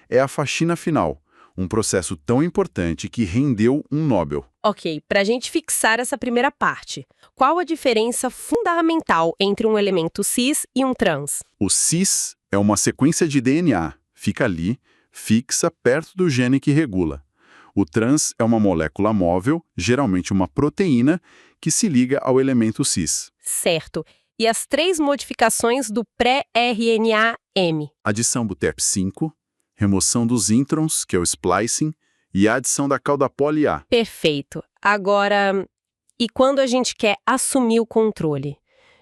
É a faxina final, um processo tão importante que rendeu um Nobel. Ok, para a gente fixar essa primeira parte, qual a diferença fundamental entre um elemento cis e um trans? O cis é uma sequência de DNA, fica ali, fixa perto do gene que regula. O trans é uma molécula móvel, geralmente uma proteína, que se liga ao elemento cis. Certo. E as 3 modificações do pré-RNA-M? Adição do TEP5, remoção dos introns, que é o splicing, e a adição da cauda poly-A. Perfeito. Agora, e quando a gente quer assumir o controle?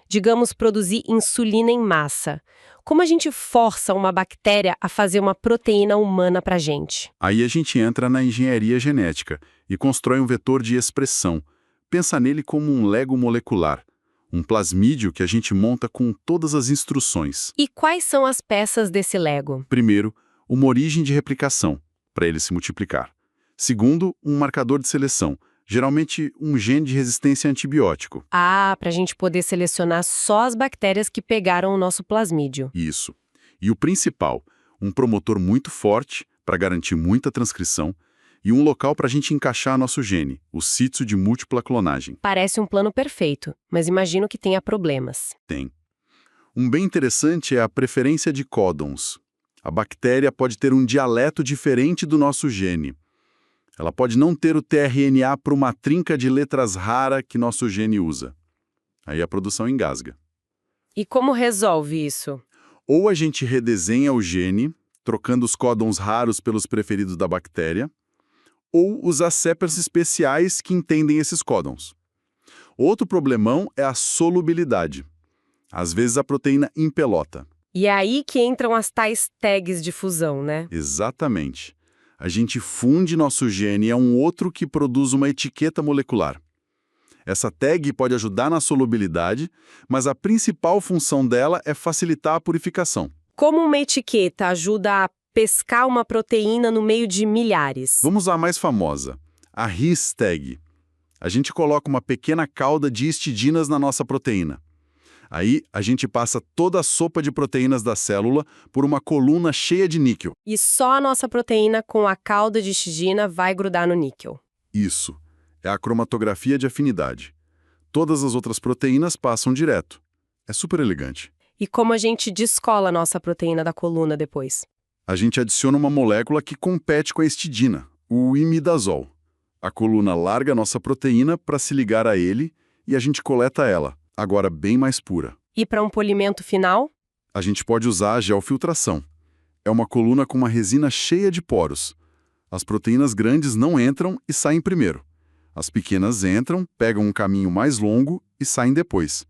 Digamos, produzir insulina em massa. Como a gente força uma bactéria a fazer uma proteína humana pra gente? Aí a gente entra na engenharia genética e constrói um vetor de expressão. Pensa nele como um Lego molecular, um plasmídio que a gente monta com todas as instruções. E quais são as peças desse Lego? Primeiro, uma origem de replicação, para ele se multiplicar. Segundo, um marcador de seleção, geralmente um gene de resistência a antibiótico. Ah, para a gente poder selecionar só as bactérias que pegaram o nosso plasmídio. Isso. E o principal, um promotor muito forte para garantir muita transcrição e um local para a gente encaixar nosso gene, o sítio de múltipla clonagem. Parece um plano perfeito, mas imagino que tenha problemas. Tem. Um bem interessante é a preferência de códons. A bactéria pode ter um dialeto diferente do nosso gene. Ela pode não ter o tRNA para uma trinca de letras rara que nosso gene usa. Aí a produção engasga. E como resolve isso? Ou a gente redesenha o gene, trocando os códons raros pelos preferidos da bactéria, ou usar seppers especiais que entendem esses códons. Outro problemão é a solubilidade. Às vezes a proteína empelota. E é aí que entram as tais tags de fusão, né? Exatamente. A gente funde nosso gene a um outro que produz uma etiqueta molecular. Essa tag pode ajudar na solubilidade, mas a principal função dela é facilitar a purificação. Como uma etiqueta ajuda a pescar uma proteína no meio de milhares? Vamos à mais famosa, a RIS tag. A gente coloca uma pequena cauda de histidinas na nossa proteína. Aí, a gente passa toda a sopa de proteínas da célula por uma coluna cheia de níquel. E só a nossa proteína com a cauda de histidina vai grudar no níquel. Isso. É a cromatografia de afinidade. Todas as outras proteínas passam direto. É super elegante. E como a gente descola a nossa proteína da coluna depois? A gente adiciona uma molécula que compete com a histidina, o imidazol. A coluna larga a nossa proteína para se ligar a ele e a gente coleta ela, agora bem mais pura. E para um polimento final? A gente pode usar a geofiltração. É uma coluna com uma resina cheia de poros. As proteínas grandes não entram e saem primeiro. As pequenas entram, pegam um caminho mais longo e saem depois.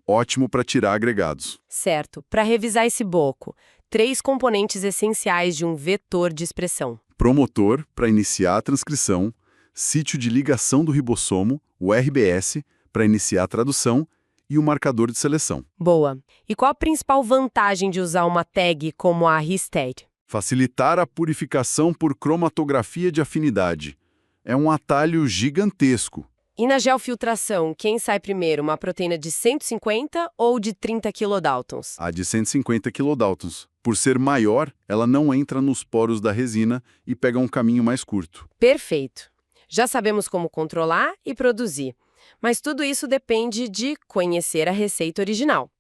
Ótimo para tirar agregados. Certo. Para revisar esse boco, 3 componentes essenciais de um vetor de expressão. Promotor, para iniciar a transcrição. Sítio de ligação do ribossomo, o RBS, para iniciar a tradução. E o marcador de seleção. Boa. E qual a principal vantagem de usar uma tag como a RIS tag? Facilitar a purificação por cromatografia de afinidade. É um atalho gigantesco. E na geofiltração, quem sai primeiro, uma proteína de 150 ou de 30 kilodaltons? A de 150 kilodaltons. Por ser maior, ela não entra nos poros da resina e pega um caminho mais curto. Perfeito. Já sabemos como controlar e produzir. Mas tudo isso depende de conhecer a receita original.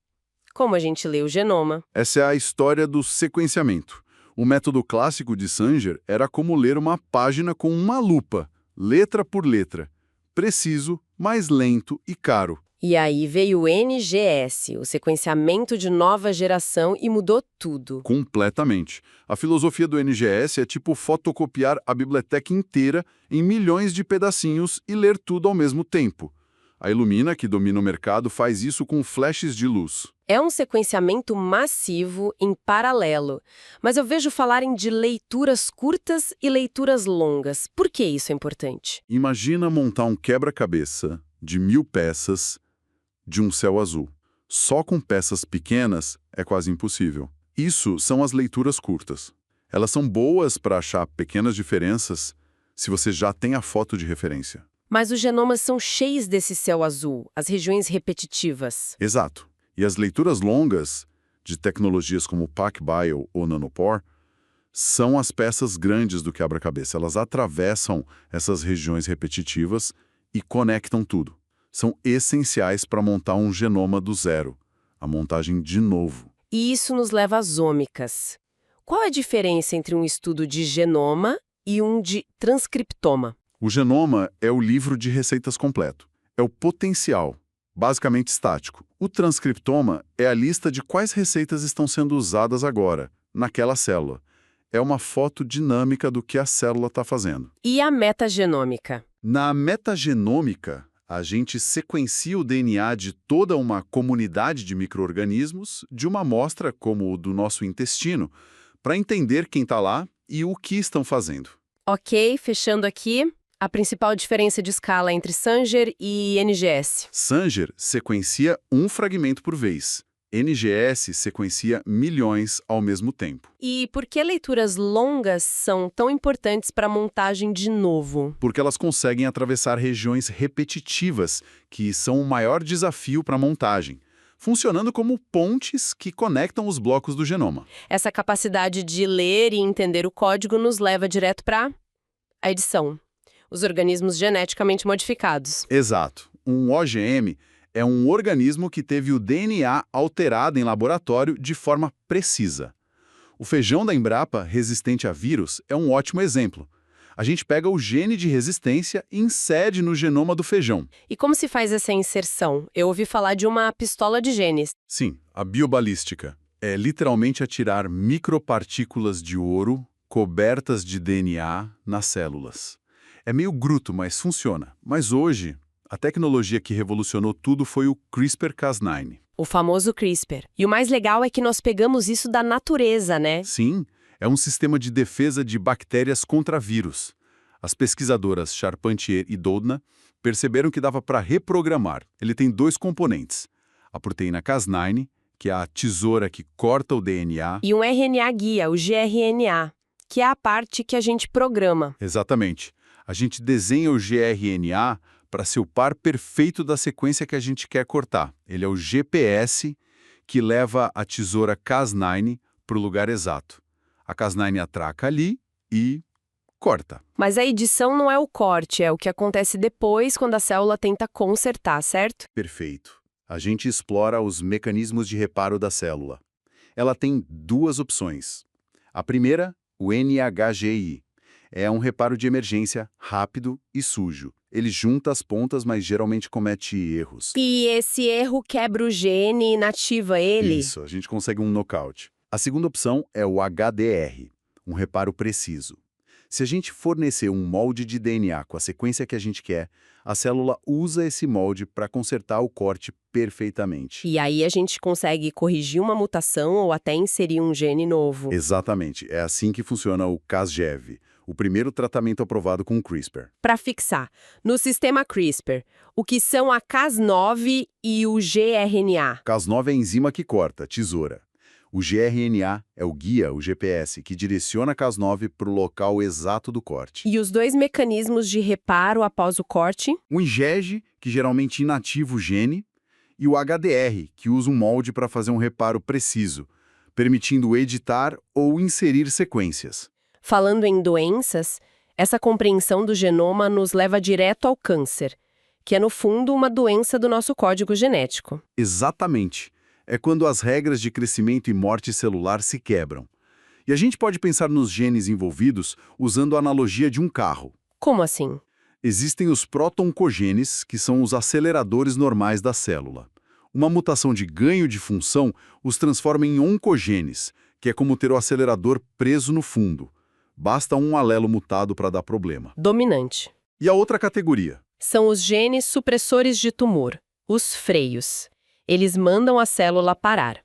Como a gente lê o genoma. Essa é a história do sequenciamento. O método clássico de Sanger era como ler uma página com uma lupa, letra por letra. Preciso, mais lento e caro. E aí veio o NGS, o sequenciamento de nova geração, e mudou tudo. Completamente. A filosofia do NGS é tipo fotocopiar a biblioteca inteira em milhões de pedacinhos e ler tudo ao mesmo tempo. A Illumina, que domina o mercado, faz isso com flashes de luz. É um sequenciamento massivo em paralelo, mas eu vejo falarem de leituras curtas e leituras longas. Por que isso é importante? Imagina montar um quebra-cabeça de 1000 peças de um céu azul. Só com peças pequenas é quase impossível. Isso são as leituras curtas. Elas são boas para achar pequenas diferenças se você já tem a foto de referência. Mas os genomas são cheios desse céu azul, as regiões repetitivas. Exato. E as leituras longas, de tecnologias como PacBio ou Nanopore, são as peças grandes do quebra-cabeça. Elas atravessam essas regiões repetitivas e conectam tudo. São essenciais para montar um genoma do zero, a montagem de novo. E isso nos leva às ômicas. Qual a diferença entre um estudo de genoma e um de transcriptoma? O genoma é o livro de receitas completo. É o potencial, basicamente estático. O transcriptoma é a lista de quais receitas estão sendo usadas agora, naquela célula. É uma foto dinâmica do que a célula está fazendo. E a metagenômica? Na metagenômica, a gente sequencia o DNA de toda uma comunidade de micro-organismos, de uma amostra como o do nosso intestino, para entender quem está lá e o que estão fazendo. Ok, fechando aqui. A principal diferença de escala entre Sanger e NGS? Sanger sequencia um fragmento por vez. NGS sequencia milhões ao mesmo tempo. E por que leituras longas são tão importantes para a montagem de novo? Porque elas conseguem atravessar regiões repetitivas, que são o maior desafio para a montagem, funcionando como pontes que conectam os blocos do genoma. Essa capacidade de ler e entender o código nos leva direto para a edição. Os organismos geneticamente modificados. Exato. Um OGM é um organismo que teve o DNA alterado em laboratório de forma precisa. O feijão da Embrapa, resistente a vírus, é um ótimo exemplo. A gente pega o gene de resistência e insere no genoma do feijão. E como se faz essa inserção? Eu ouvi falar de uma pistola de genes. Sim, a biobalística é literalmente atirar micropartículas de ouro cobertas de DNA nas células. É meio bruto, mas funciona. Mas hoje, a tecnologia que revolucionou tudo foi o CRISPR-Cas9. O famoso CRISPR. E o mais legal é que nós pegamos isso da natureza, né? Sim, é um sistema de defesa de bactérias contra vírus. As pesquisadoras Charpentier e Doudna perceberam que dava para reprogramar. Ele tem 2 componentes. A proteína Cas9, que é a tesoura que corta o DNA. E um RNA guia, o gRNA, que é a parte que a gente programa. Exatamente. A gente desenha o gRNA para ser o par perfeito da sequência que a gente quer cortar. Ele é o GPS que leva a tesoura Cas9 para o lugar exato. A Cas9 atraca ali e corta. Mas a edição não é o corte, é o que acontece depois quando a célula tenta consertar, certo? Perfeito. A gente explora os mecanismos de reparo da célula. Ela tem 2 opções. A primeira, o NHGI. É um reparo de emergência rápido e sujo. Ele junta as pontas, mas geralmente comete erros. E esse erro quebra o gene e inativa ele? Isso, a gente consegue um nocaute. A segunda opção é o HDR, um reparo preciso. Se a gente fornecer um molde de DNA com a sequência que a gente quer, a célula usa esse molde para consertar o corte perfeitamente. E aí a gente consegue corrigir uma mutação ou até inserir um gene novo. Exatamente, é assim que funciona o Casgevy, o primeiro tratamento aprovado com CRISPR. Para fixar, no sistema CRISPR, o que são a Cas9 e o gRNA? Cas9 é a enzima que corta, tesoura. O gRNA é o guia, o GPS, que direciona a Cas9 para o local exato do corte. E os dois mecanismos de reparo após o corte? O IgG, que geralmente inativa o gene, e o HDR, que usa um molde para fazer um reparo preciso, permitindo editar ou inserir sequências. Falando em doenças, essa compreensão do genoma nos leva direto ao câncer, que é, no fundo, uma doença do nosso código genético. Exatamente. É quando as regras de crescimento e morte celular se quebram. E a gente pode pensar nos genes envolvidos usando a analogia de um carro. Como assim? Existem os proto-oncogenes, que são os aceleradores normais da célula. Uma mutação de ganho de função os transforma em oncogenes, que é como ter o acelerador preso no fundo. Basta um alelo mutado para dar problema. Dominante. E a outra categoria? São os genes supressores de tumor, os freios. Eles mandam a célula parar.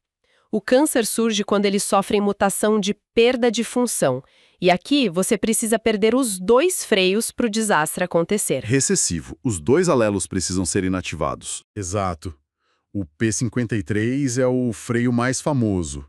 O câncer surge quando eles sofrem mutação de perda de função. E aqui você precisa perder os dois freios para o desastre acontecer. Recessivo. Os dois alelos precisam ser inativados. Exato. O P53 é o freio mais famoso.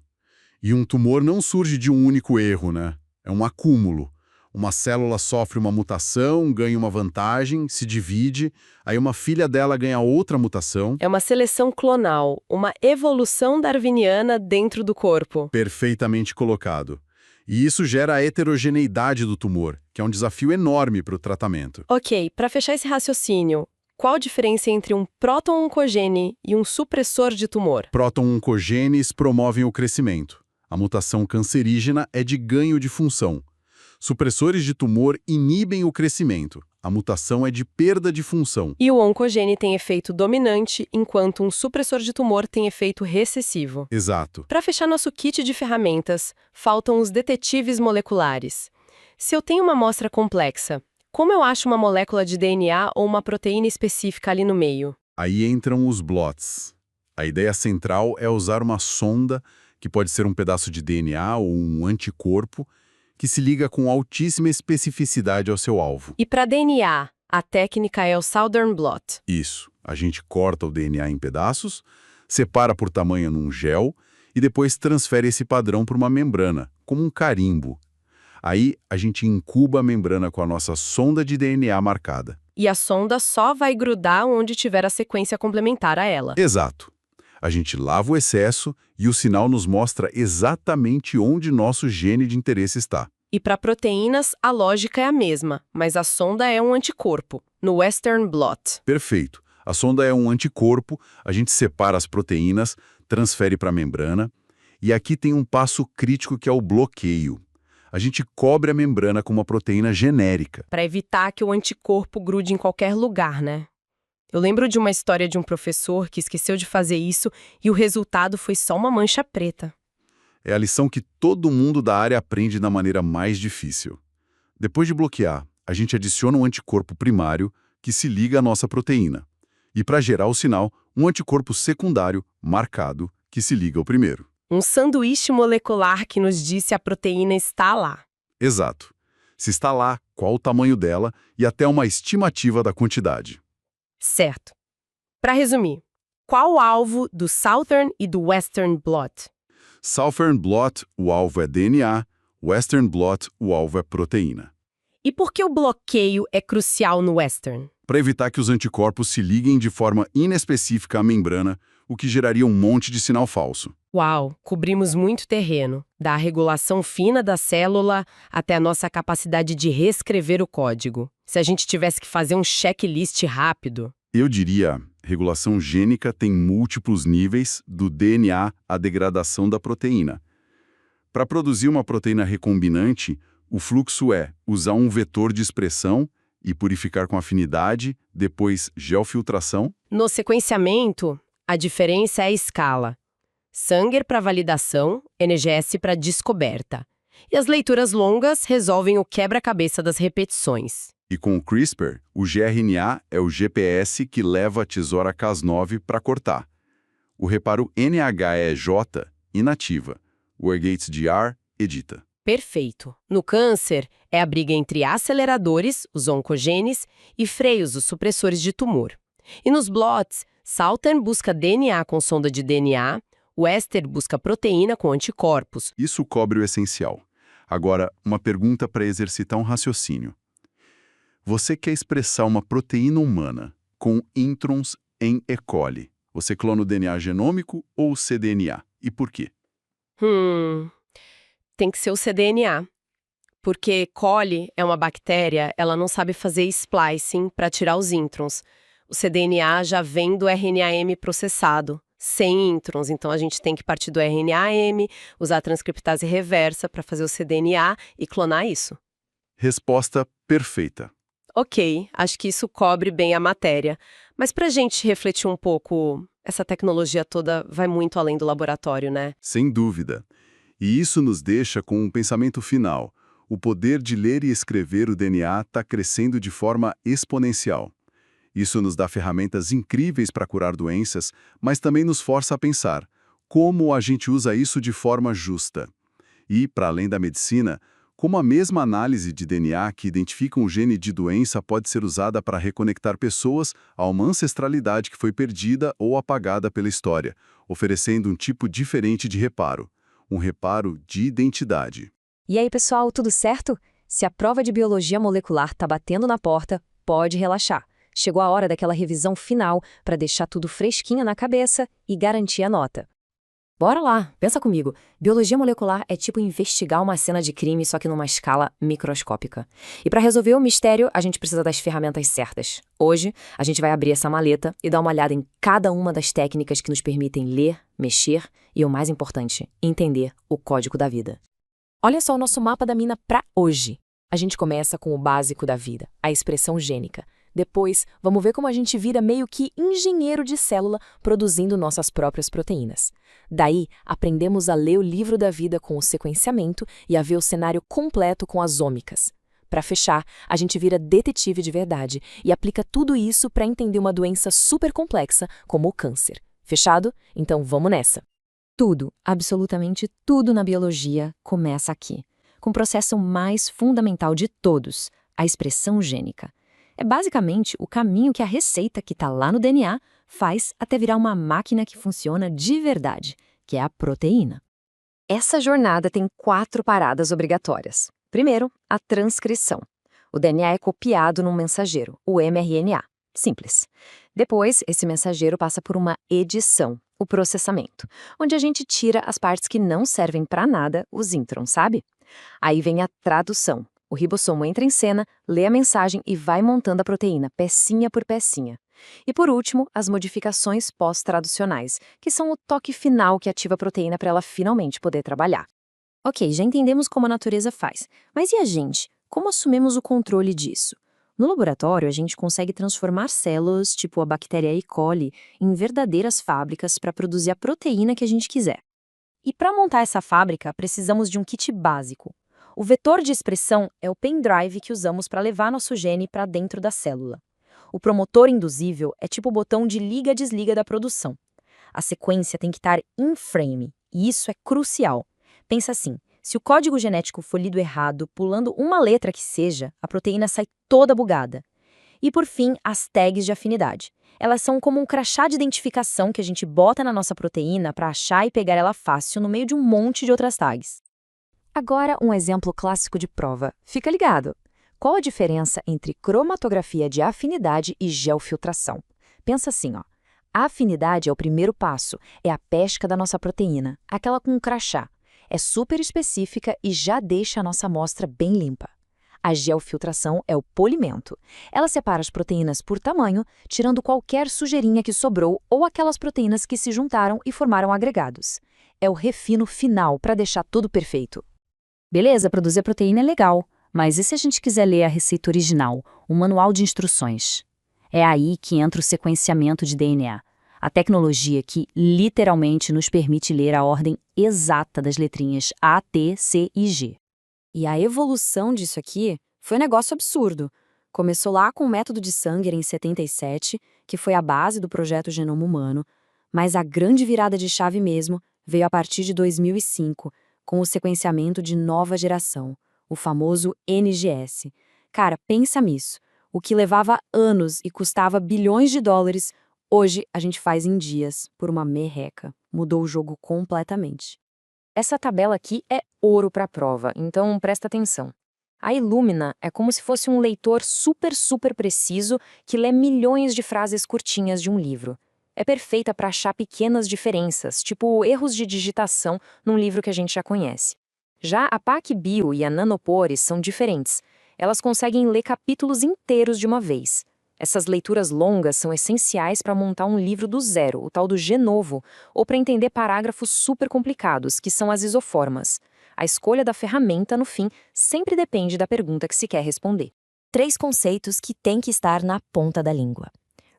E um tumor não surge de um único erro, né? É um acúmulo. Uma célula sofre uma mutação, ganha uma vantagem, se divide, aí uma filha dela ganha outra mutação. É uma seleção clonal, uma evolução darwiniana dentro do corpo. Perfeitamente colocado. E isso gera a heterogeneidade do tumor, que é um desafio enorme para o tratamento. Ok, para fechar esse raciocínio, qual a diferença entre um proto-oncogene e um supressor de tumor? Proto-oncogenes promovem o crescimento. A mutação cancerígena é de ganho de função. Supressores de tumor inibem o crescimento. A mutação é de perda de função. E o oncogene tem efeito dominante, enquanto um supressor de tumor tem efeito recessivo. Exato. Para fechar nosso kit de ferramentas, faltam os detetives moleculares. Se eu tenho uma amostra complexa, como eu acho uma molécula de DNA ou uma proteína específica ali no meio? Aí entram os blots. A ideia central é usar uma sonda, que pode ser um pedaço de DNA ou um anticorpo, que se liga com altíssima especificidade ao seu alvo. E para DNA, a técnica é o Southern Blot. Isso. A gente corta o DNA em pedaços, separa por tamanho num gel e depois transfere esse padrão para uma membrana, como um carimbo. Aí a gente incuba a membrana com a nossa sonda de DNA marcada. E a sonda só vai grudar onde tiver a sequência complementar a ela. Exato. A gente lava o excesso e o sinal nos mostra exatamente onde nosso gene de interesse está. E para proteínas, a lógica é a mesma, mas a sonda é um anticorpo, no Western Blot. Perfeito. A sonda é um anticorpo, a gente separa as proteínas, transfere para a membrana, e aqui tem um passo crítico que é o bloqueio. A gente cobre a membrana com uma proteína genérica. Para evitar que o anticorpo grude em qualquer lugar, né? Eu lembro de uma história de um professor que esqueceu de fazer isso e o resultado foi só uma mancha preta. É a lição que todo mundo da área aprende da maneira mais difícil. Depois de bloquear, a gente adiciona um anticorpo primário que se liga à nossa proteína. E para gerar o sinal, um anticorpo secundário marcado que se liga ao primeiro. Um sanduíche molecular que nos diz se a proteína está lá. Exato. Se está lá, qual o tamanho dela e até uma estimativa da quantidade. Certo. Para resumir, qual o alvo do Southern e do Western Blot? Southern Blot, o alvo é DNA, Western Blot, o alvo é proteína. E por que o bloqueio é crucial no Western? Para evitar que os anticorpos se liguem de forma inespecífica à membrana, o que geraria um monte de sinal falso. Uau, cobrimos muito terreno, da regulação fina da célula até a nossa capacidade de reescrever o código. Se a gente tivesse que fazer um checklist rápido. Eu diria, regulação gênica tem múltiplos níveis, do DNA à degradação da proteína. Para produzir uma proteína recombinante, o fluxo é usar um vetor de expressão e purificar com afinidade, depois geofiltração. No sequenciamento, a diferença é a escala. Sanger para validação, NGS para descoberta. E as leituras longas resolvem o quebra-cabeça das repetições. E com o CRISPR, o gRNA é o GPS que leva a tesoura Cas9 para cortar. O reparo NHEJ inativa. O ERGATES-DR edita. Perfeito. No câncer, é a briga entre aceleradores, os oncogenes, e freios, os supressores de tumor. E nos blots, Southern busca DNA com sonda de DNA, O éster busca proteína com anticorpos. Isso cobre o essencial. Agora, uma pergunta para exercitar um raciocínio. Você quer expressar uma proteína humana com introns em E. coli. Você clona o DNA genômico ou o cDNA? E por quê? Tem que ser o cDNA. Porque coli é uma bactéria, ela não sabe fazer splicing para tirar os introns. O cDNA já vem do RNA-M processado, sem introns. Então a gente tem que partir do RNA-M, usar a transcriptase reversa para fazer o cDNA e clonar isso. Resposta perfeita. Ok, acho que isso cobre bem a matéria. Mas para a gente refletir um pouco, essa tecnologia toda vai muito além do laboratório, né? Sem dúvida. E isso nos deixa com um pensamento final. O poder de ler e escrever o DNA está crescendo de forma exponencial. Isso nos dá ferramentas incríveis para curar doenças, mas também nos força a pensar como a gente usa isso de forma justa. E, para além da medicina, como a mesma análise de DNA que identifica um gene de doença pode ser usada para reconectar pessoas a uma ancestralidade que foi perdida ou apagada pela história, oferecendo um tipo diferente de reparo, um reparo de identidade. E aí, pessoal, tudo certo? Se a prova de biologia molecular está batendo na porta, pode relaxar. Chegou a hora daquela revisão final para deixar tudo fresquinho na cabeça e garantir a nota. Bora lá, pensa comigo. Biologia molecular é tipo investigar uma cena de crime, só que numa escala microscópica. E para resolver o mistério, a gente precisa das ferramentas certas. Hoje, a gente vai abrir essa maleta e dar uma olhada em cada uma das técnicas que nos permitem ler, mexer e, o mais importante, entender o código da vida. Olha só o nosso mapa da mina para hoje. A gente começa com o básico da vida, a expressão gênica. Depois, vamos ver como a gente vira meio que engenheiro de célula produzindo nossas próprias proteínas. Daí, aprendemos a ler o livro da vida com o sequenciamento e a ver o cenário completo com as ômicas. Para fechar, a gente vira detetive de verdade e aplica tudo isso para entender uma doença super complexa como o câncer. Fechado? Então vamos nessa! Tudo, absolutamente tudo na biologia começa aqui, com o processo mais fundamental de todos, a expressão gênica. É basicamente o caminho que a receita que está lá no DNA faz até virar uma máquina que funciona de verdade, que é a proteína. Essa jornada tem 4 paradas obrigatórias. Primeiro, a transcrição. O DNA é copiado num mensageiro, o mRNA. Simples. Depois, esse mensageiro passa por uma edição, o processamento, onde a gente tira as partes que não servem para nada, os introns, sabe? Aí vem a tradução. O ribossomo entra em cena, lê a mensagem e vai montando a proteína, pecinha por pecinha. E por último, as modificações pós-traducionais, que são o toque final que ativa a proteína para ela finalmente poder trabalhar. Ok, já entendemos como a natureza faz, mas e a gente? Como assumimos o controle disso? No laboratório, a gente consegue transformar células, tipo a bactéria E. coli, em verdadeiras fábricas para produzir a proteína que a gente quiser. E para montar essa fábrica, precisamos de um kit básico. O vetor de expressão é o pendrive que usamos para levar nosso gene para dentro da célula. O promotor induzível é tipo o botão de liga-desliga da produção. A sequência tem que estar in frame, e isso é crucial. Pensa assim, se o código genético for lido errado, pulando uma letra que seja, a proteína sai toda bugada. E por fim, as tags de afinidade. Elas são como um crachá de identificação que a gente bota na nossa proteína para achar e pegar ela fácil no meio de um monte de outras tags. Agora, um exemplo clássico de prova. Fica ligado! Qual a diferença entre cromatografia de afinidade e geofiltração? Pensa assim, ó. A afinidade é o primeiro passo, é a pesca da nossa proteína, aquela com um crachá. É super específica e já deixa a nossa amostra bem limpa. A geofiltração é o polimento. Ela separa as proteínas por tamanho, tirando qualquer sujeirinha que sobrou ou aquelas proteínas que se juntaram e formaram agregados. É o refino final para deixar tudo perfeito. Beleza, produzir proteína é legal, mas e se a gente quiser ler a receita original, um manual de instruções? É aí que entra o sequenciamento de DNA, a tecnologia que literalmente nos permite ler a ordem exata das letrinhas A, T, C e G. E a evolução disso aqui foi um negócio absurdo. Começou lá com o método de Sanger em 77, que foi a base do projeto Genoma Humano, mas a grande virada de chave mesmo veio a partir de 2005, com o sequenciamento de nova geração, o famoso NGS. Cara, pensa nisso. O que levava anos e custava bilhões de dólares, hoje a gente faz em dias, por uma merreca. Mudou o jogo completamente. Essa tabela aqui é ouro para a prova, então presta atenção. A Illumina é como se fosse um leitor super preciso que lê milhões de frases curtinhas de um livro. É perfeita para achar pequenas diferenças, tipo erros de digitação num livro que a gente já conhece. Já a PacBio e a Nanopore são diferentes. Elas conseguem ler capítulos inteiros de uma vez. Essas leituras longas são essenciais para montar um livro do zero, o tal do Genovo, ou para entender parágrafos super complicados, que são as isoformas. A escolha da ferramenta, no fim, sempre depende da pergunta que se quer responder. 3 conceitos que têm que estar na ponta da língua.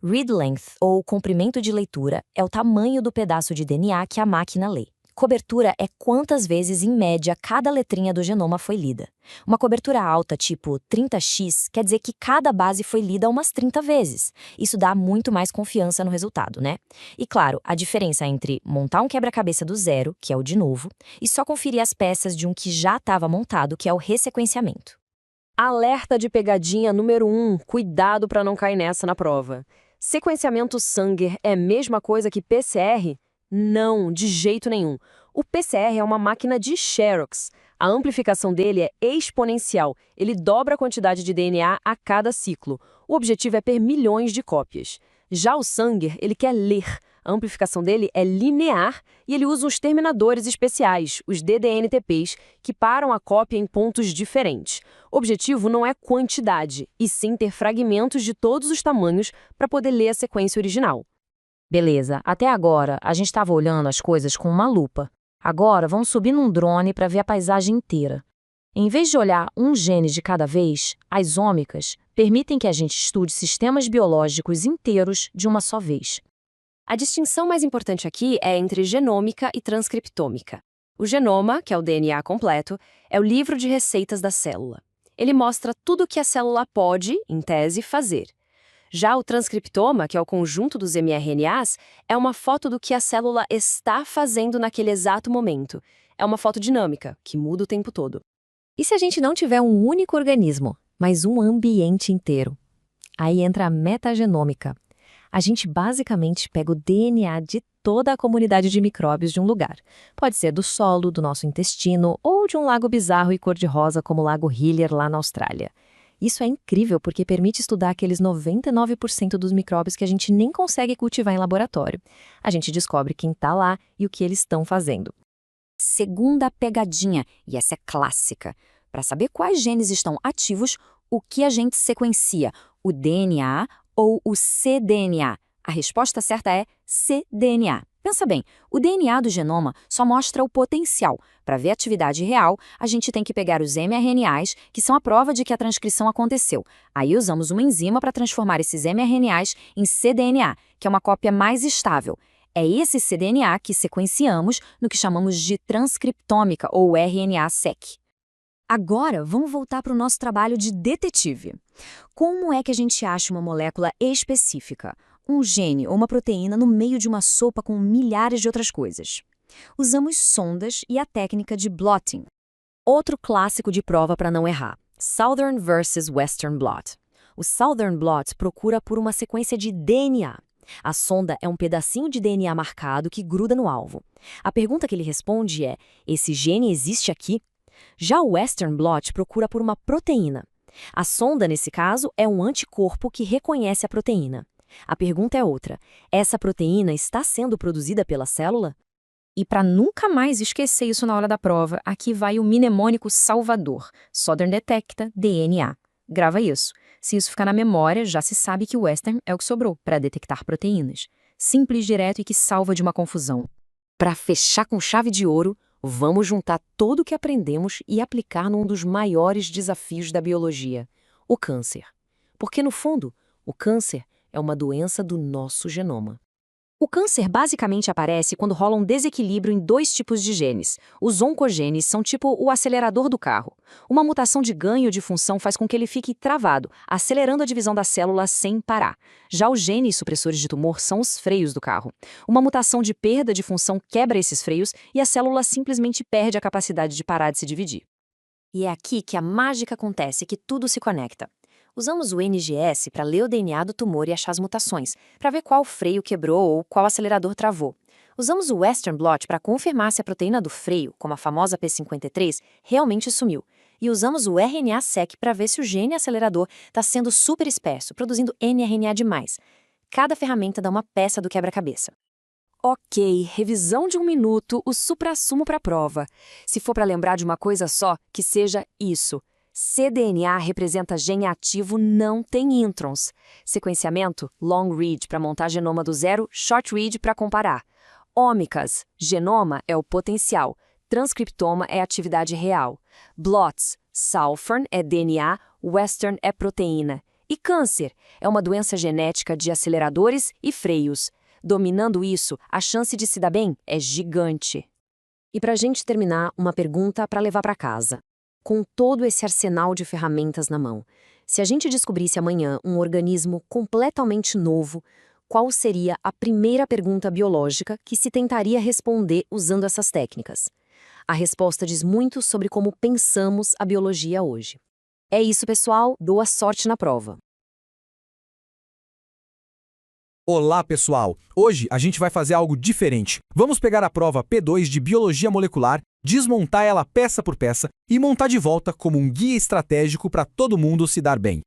Read length, ou comprimento de leitura, é o tamanho do pedaço de DNA que a máquina lê. Cobertura é quantas vezes, em média, cada letrinha do genoma foi lida. Uma cobertura alta, tipo 30x, quer dizer que cada base foi lida umas 30 vezes. Isso dá muito mais confiança no resultado, né? E claro, a diferença entre montar um quebra-cabeça do zero, que é o de novo, e só conferir as peças de um que já estava montado, que é o ressequenciamento. Alerta de pegadinha número 1, cuidado para não cair nessa na prova. Sequenciamento Sanger é a mesma coisa que PCR? Não, de jeito nenhum. O PCR é uma máquina de Xerox. A amplificação dele é exponencial. Ele dobra a quantidade de DNA a cada ciclo. O objetivo é per milhões de cópias. Já o Sanger, ele quer ler. A amplificação dele é linear e ele usa os terminadores especiais, os DDNTPs, que param a cópia em pontos diferentes. O objetivo não é quantidade, e sim ter fragmentos de todos os tamanhos para poder ler a sequência original. Beleza, até agora a gente estava olhando as coisas com uma lupa. Agora vamos subir num drone para ver a paisagem inteira. Em vez de olhar um gene de cada vez, as ômicas permitem que a gente estude sistemas biológicos inteiros de uma só vez. A distinção mais importante aqui é entre genômica e transcriptômica. O genoma, que é o DNA completo, é o livro de receitas da célula. Ele mostra tudo o que a célula pode, em tese, fazer. Já o transcriptoma, que é o conjunto dos mRNAs, é uma foto do que a célula está fazendo naquele exato momento. É uma foto dinâmica, que muda o tempo todo. E se a gente não tiver um único organismo, mas um ambiente inteiro? Aí entra a metagenômica. A gente basicamente pega o DNA de toda a comunidade de micróbios de um lugar. Pode ser do solo, do nosso intestino ou de um lago bizarro e cor-de-rosa como o Lago Hillier lá na Austrália. Isso é incrível porque permite estudar aqueles 99% dos micróbios que a gente nem consegue cultivar em laboratório. A gente descobre quem está lá e o que eles estão fazendo. Segunda pegadinha, e essa é clássica. Para saber quais genes estão ativos, o que a gente sequencia, o DNA ou o cDNA? A resposta certa é cDNA. Pensa bem, o DNA do genoma só mostra o potencial. Para ver a atividade real, a gente tem que pegar os mRNAs, que são a prova de que a transcrição aconteceu. Aí usamos uma enzima para transformar esses mRNAs em cDNA, que é uma cópia mais estável. É esse cDNA que sequenciamos no que chamamos de transcriptômica, ou RNA-seq. Agora, vamos voltar para o nosso trabalho de detetive. Como é que a gente acha uma molécula específica? Um gene ou uma proteína no meio de uma sopa com milhares de outras coisas. Usamos sondas e a técnica de blotting. Outro clássico de prova para não errar: Southern versus Western blot. O Southern blot procura por uma sequência de DNA. A sonda é um pedacinho de DNA marcado que gruda no alvo. A pergunta que ele responde é: esse gene existe aqui? Já o Western blot procura por uma proteína. A sonda, nesse caso, é um anticorpo que reconhece a proteína. A pergunta é outra: essa proteína está sendo produzida pela célula? E para nunca mais esquecer isso na hora da prova, aqui vai o mnemônico salvador: Southern detecta DNA. Grava isso. Se isso ficar na memória, já se sabe que o Western é o que sobrou para detectar proteínas. Simples, direto e que salva de uma confusão. Para fechar com chave de ouro, vamos juntar tudo o que aprendemos e aplicar num dos maiores desafios da biologia: o câncer. Porque, no fundo, o câncer é uma doença do nosso genoma. O câncer basicamente aparece quando rola um desequilíbrio em 2 tipos de genes. Os oncogenes são tipo o acelerador do carro. Uma mutação de ganho de função faz com que ele fique travado, acelerando a divisão da célula sem parar. Já os genes supressores de tumor são os freios do carro. Uma mutação de perda de função quebra esses freios e a célula simplesmente perde a capacidade de parar de se dividir. E é aqui que a mágica acontece, que tudo se conecta. Usamos o NGS para ler o DNA do tumor e achar as mutações, para ver qual freio quebrou ou qual acelerador travou. Usamos o Western blot para confirmar se a proteína do freio, como a famosa P53, realmente sumiu. E usamos o RNA-seq para ver se o gene acelerador está sendo super espesso, produzindo nRNA demais. Cada ferramenta dá uma peça do quebra-cabeça. Ok, revisão de 1 minuto, o suprassumo para a prova. Se for para lembrar de uma coisa só, que seja isso. cDNA representa gene ativo, não tem introns. Sequenciamento, long read para montar genoma do zero, short read para comparar. Ômicas, genoma é o potencial, transcriptoma é atividade real. Blots, Southern é DNA, Western é proteína. E câncer é uma doença genética de aceleradores e freios. Dominando isso, a chance de se dar bem é gigante. E para a gente terminar, uma pergunta para levar para casa. Com todo esse arsenal de ferramentas na mão, se a gente descobrisse amanhã um organismo completamente novo, qual seria a primeira pergunta biológica que se tentaria responder usando essas técnicas? A resposta diz muito sobre como pensamos a biologia hoje. É isso, pessoal. Boa sorte na prova. Olá, pessoal! Hoje a gente vai fazer algo diferente. Vamos pegar a prova P2 de Biologia Molecular, desmontar ela peça por peça e montar de volta como um guia estratégico para todo mundo se dar bem.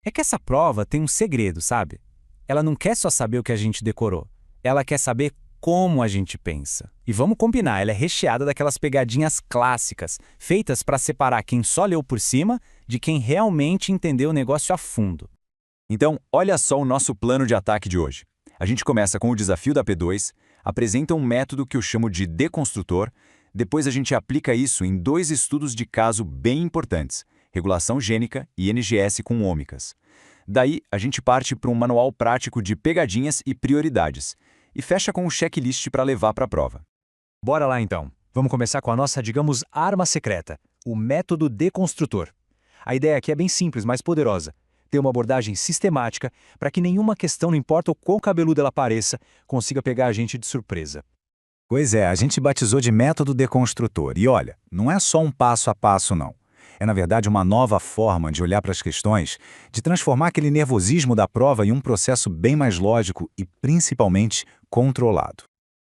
É que essa prova tem um segredo, sabe? Ela não quer só saber o que a gente decorou. Ela quer saber como a gente pensa. E vamos combinar, ela é recheada daquelas pegadinhas clássicas, feitas para separar quem só leu por cima de quem realmente entendeu o negócio a fundo. Então, olha só o nosso plano de ataque de hoje. A gente começa com o desafio da P2, apresenta um método que eu chamo de deconstrutor, depois a gente aplica isso em 2 estudos de caso bem importantes, regulação gênica e NGS com ômicas. Daí, a gente parte para um manual prático de pegadinhas e prioridades, e fecha com um checklist para levar para a prova. Bora lá então. Vamos começar com a nossa, digamos, arma secreta, o método deconstrutor. A ideia aqui é bem simples, mas poderosa. Ter uma abordagem sistemática para que nenhuma questão, não importa o quão cabeluda ela pareça, consiga pegar a gente de surpresa. Pois é, a gente batizou de método deconstrutor. E olha, não é só um passo a passo, não. É, na verdade, uma nova forma de olhar para as questões, de transformar aquele nervosismo da prova em um processo bem mais lógico e, principalmente, controlado.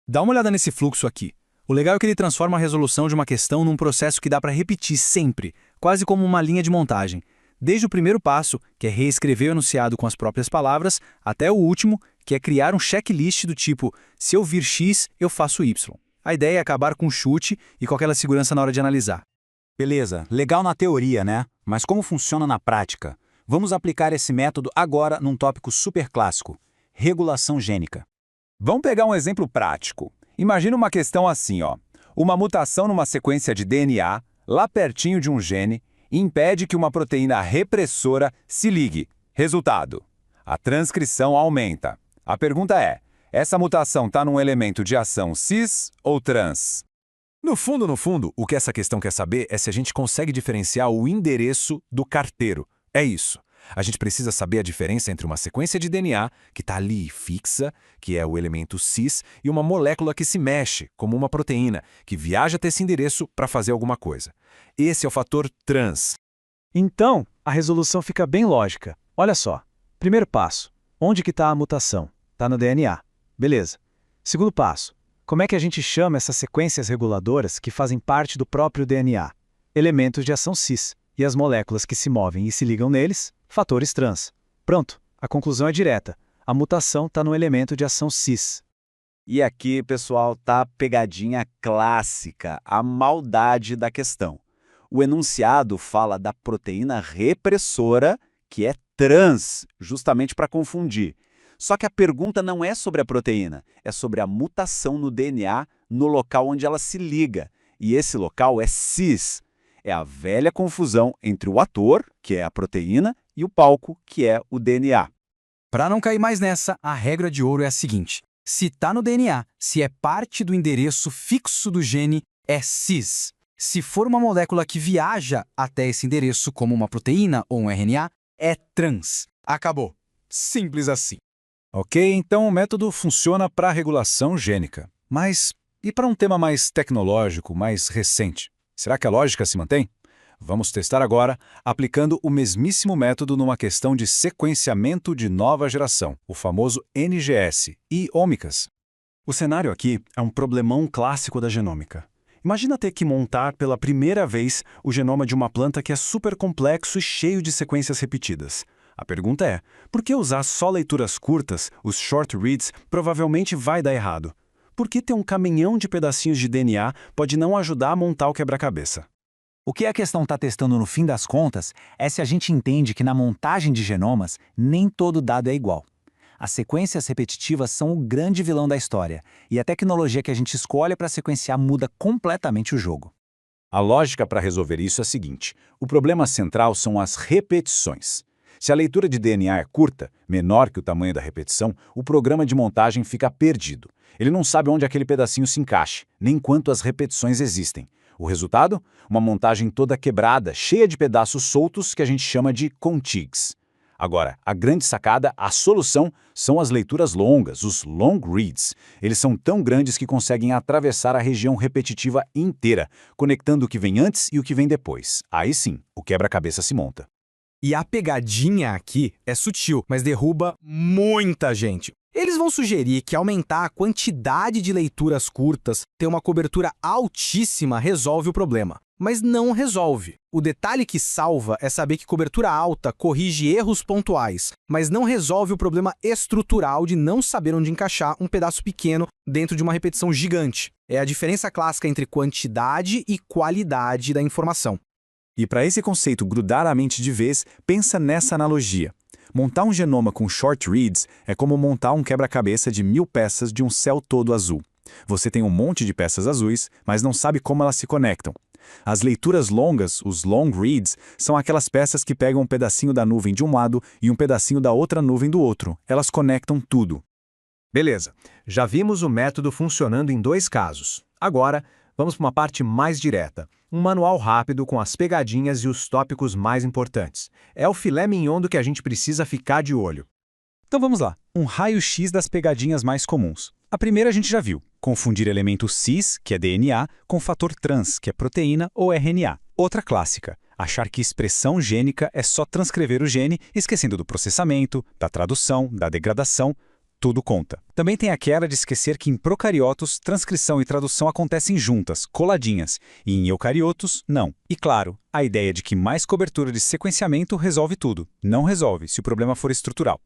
Dá uma olhada nesse fluxo aqui. O legal é que ele transforma a resolução de uma questão num processo que dá para repetir sempre, quase como uma linha de montagem. Desde o primeiro passo, que é reescrever o enunciado com as próprias palavras, até o último, que é criar um checklist do tipo, se eu vir X, eu faço Y. A ideia é acabar com o chute e com aquela segurança na hora de analisar. Beleza, legal na teoria, né? Mas como funciona na prática? Vamos aplicar esse método agora num tópico super clássico, regulação gênica. Vamos pegar um exemplo prático. Imagina uma questão assim, ó. Uma mutação numa sequência de DNA, lá pertinho de um gene, impede que uma proteína repressora se ligue. Resultado: a transcrição aumenta. A pergunta é, essa mutação está num elemento de ação cis ou trans? No fundo, o que essa questão quer saber é se a gente consegue diferenciar o endereço do carteiro. É isso. A gente precisa saber a diferença entre uma sequência de DNA, que está ali fixa, que é o elemento cis, e uma molécula que se mexe, como uma proteína, que viaja até esse endereço para fazer alguma coisa. Esse é o fator trans. Então, a resolução fica bem lógica. Olha só. Primeiro passo. Onde que está a mutação? Está no DNA. Beleza. Segundo passo. Como é que a gente chama essas sequências reguladoras que fazem parte do próprio DNA? Elementos de ação cis. E as moléculas que se movem e se ligam neles? Fatores trans. Pronto. A conclusão é direta. A mutação está no elemento de ação cis. E aqui, pessoal, tá a pegadinha clássica, a maldade da questão. O enunciado fala da proteína repressora, que é trans, justamente para confundir. Só que a pergunta não é sobre a proteína, é sobre a mutação no DNA no local onde ela se liga. E esse local é cis. É a velha confusão entre o ator, que é a proteína, e o palco, que é o DNA. Para não cair mais nessa, a regra de ouro é a seguinte. Se está no DNA, se é parte do endereço fixo do gene, é cis. Se for uma molécula que viaja até esse endereço, como uma proteína ou um RNA, é trans. Acabou. Simples assim. Ok, então o método funciona para regulação gênica. Mas e para um tema mais tecnológico, mais recente? Será que a lógica se mantém? Vamos testar agora, aplicando o mesmíssimo método numa questão de sequenciamento de nova geração, o famoso NGS, e ômicas. O cenário aqui é um problemão clássico da genômica. Imagina ter que montar pela primeira vez o genoma de uma planta que é super complexo e cheio de sequências repetidas. A pergunta é, por que usar só leituras curtas, os short reads, provavelmente vai dar errado? Por que ter um caminhão de pedacinhos de DNA pode não ajudar a montar o quebra-cabeça? O que a questão está testando no fim das contas é se a gente entende que na montagem de genomas nem todo dado é igual. As sequências repetitivas são o grande vilão da história, e a tecnologia que a gente escolhe para sequenciar muda completamente o jogo. A lógica para resolver isso é a seguinte: o problema central são as repetições. Se a leitura de DNA é curta, menor que o tamanho da repetição, o programa de montagem fica perdido. Ele não sabe onde aquele pedacinho se encaixe, nem quantas repetições existem. O resultado? Uma montagem toda quebrada, cheia de pedaços soltos que a gente chama de contigs. Agora, a grande sacada, a solução, são as leituras longas, os long reads. Eles são tão grandes que conseguem atravessar a região repetitiva inteira, conectando o que vem antes e o que vem depois. Aí sim, o quebra-cabeça se monta. E a pegadinha aqui é sutil, mas derruba muita gente. Eles vão sugerir que aumentar a quantidade de leituras curtas, ter uma cobertura altíssima, resolve o problema. Mas não resolve. O detalhe que salva é saber que cobertura alta corrige erros pontuais, mas não resolve o problema estrutural de não saber onde encaixar um pedaço pequeno dentro de uma repetição gigante. É a diferença clássica entre quantidade e qualidade da informação. E para esse conceito grudar a mente de vez, pensa nessa analogia. Montar um genoma com short reads é como montar um quebra-cabeça de 1000 peças de um céu todo azul. Você tem um monte de peças azuis, mas não sabe como elas se conectam. As leituras longas, os long reads, são aquelas peças que pegam um pedacinho da nuvem de um lado e um pedacinho da outra nuvem do outro. Elas conectam tudo. Beleza, já vimos o método funcionando em 2 casos. Agora, vamos para uma parte mais direta. Um manual rápido com as pegadinhas e os tópicos mais importantes. É o filé mignon do que a gente precisa ficar de olho. Então vamos lá, um raio-x das pegadinhas mais comuns. A primeira a gente já viu, confundir elemento cis, que é DNA, com fator trans, que é proteína ou RNA. Outra clássica, achar que expressão gênica é só transcrever o gene, esquecendo do processamento, da tradução, da degradação, tudo conta. Também tem aquela de esquecer que em procariotos, transcrição e tradução acontecem juntas, coladinhas, e em eucariotos, não. E claro, a ideia de que mais cobertura de sequenciamento resolve tudo. Não resolve, se o problema for estrutural.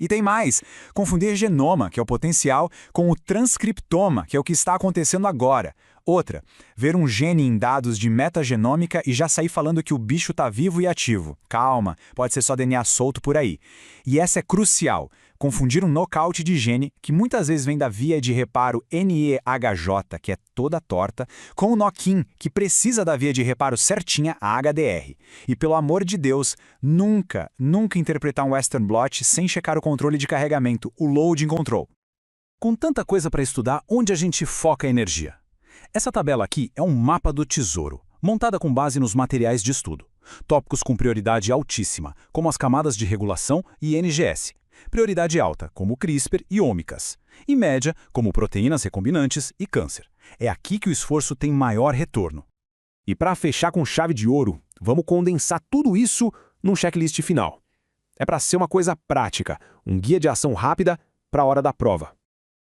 E tem mais, confundir genoma, que é o potencial, com o transcriptoma, que é o que está acontecendo agora. Outra, ver um gene em dados de metagenômica e já sair falando que o bicho está vivo e ativo. Calma, pode ser só DNA solto por aí. E essa é crucial, confundir um knockout de gene, que muitas vezes vem da via de reparo NEHJ, que é toda torta, com o knock-in, que precisa da via de reparo certinha, a HDR. E pelo amor de Deus, nunca interpretar um Western blot sem checar o controle de carregamento, o loading control. Com tanta coisa para estudar, onde a gente foca a energia? Essa tabela aqui é um mapa do tesouro, montada com base nos materiais de estudo. Tópicos com prioridade altíssima, como as camadas de regulação e NGS. Prioridade alta, como CRISPR e ômicas. E média, como proteínas recombinantes e câncer. É aqui que o esforço tem maior retorno. E para fechar com chave de ouro, vamos condensar tudo isso num checklist final. É para ser uma coisa prática, um guia de ação rápida para a hora da prova.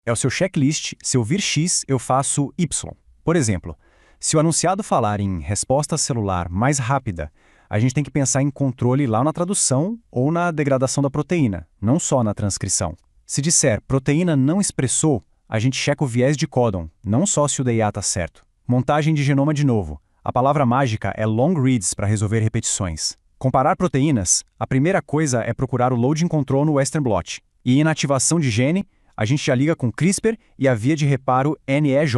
É o seu checklist, se eu vir X, eu faço Y. Por exemplo, se o anunciado falar em resposta celular mais rápida, a gente tem que pensar em controle lá na tradução ou na degradação da proteína, não só na transcrição. Se disser proteína não expressou, a gente checa o viés de códon, não só se o DIA está certo. Montagem de genoma de novo. A palavra mágica é long reads para resolver repetições. Comparar proteínas, a primeira coisa é procurar o loading control no Western blot. E inativação de gene, a gente já liga com CRISPR e a via de reparo NEJ.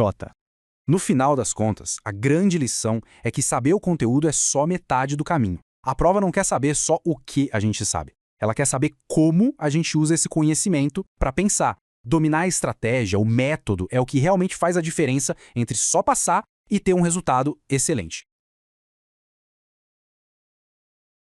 No final das contas, a grande lição é que saber o conteúdo é só metade do caminho. A prova não quer saber só o que a gente sabe. Ela quer saber como a gente usa esse conhecimento para pensar. Dominar a estratégia, o método, é o que realmente faz a diferença entre só passar e ter um resultado excelente.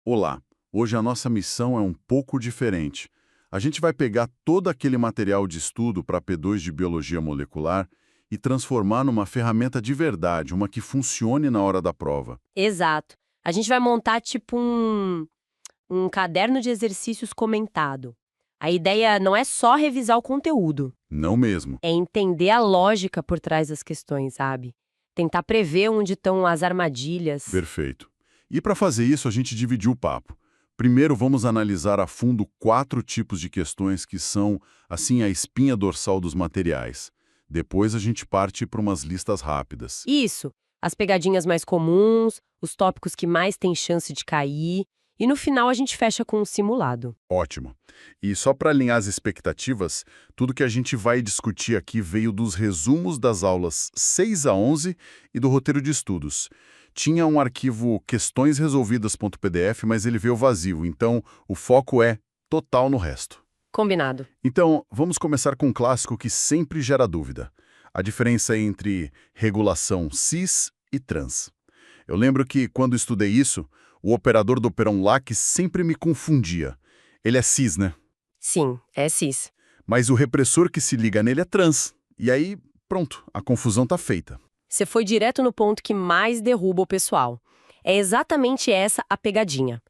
Olá, hoje a nossa missão é um pouco diferente. A gente vai pegar todo aquele material de estudo para P2 de Biologia Molecular e transformar numa ferramenta de verdade, uma que funcione na hora da prova. Exato. A gente vai montar tipo um caderno de exercícios comentado. A ideia não é só revisar o conteúdo, Não mesmo. é entender a lógica por trás das questões, sabe? Tentar prever onde estão as armadilhas. Perfeito. E para fazer isso, a gente dividiu o papo. Primeiro, vamos analisar a fundo 4 tipos de questões que são, assim, a espinha dorsal dos materiais. Depois a gente parte para umas listas rápidas. Isso, as pegadinhas mais comuns, os tópicos que mais têm chance de cair, e no final a gente fecha com um simulado. Ótimo. E só para alinhar as expectativas, tudo que a gente vai discutir aqui veio dos resumos das aulas 6 a 11 e do roteiro de estudos. Tinha um arquivo questõesresolvidas.pdf, mas ele veio vazio, então o foco é total no resto. Combinado. Então, vamos começar com um clássico que sempre gera dúvida. A diferença entre regulação cis e trans. Eu lembro que, quando estudei isso, o operador do operon lac sempre me confundia. Ele é cis, né? Sim, é cis. Mas o repressor que se liga nele é trans. E aí, pronto, a confusão tá feita. Você foi direto no ponto que mais derruba o pessoal. É exatamente essa a pegadinha.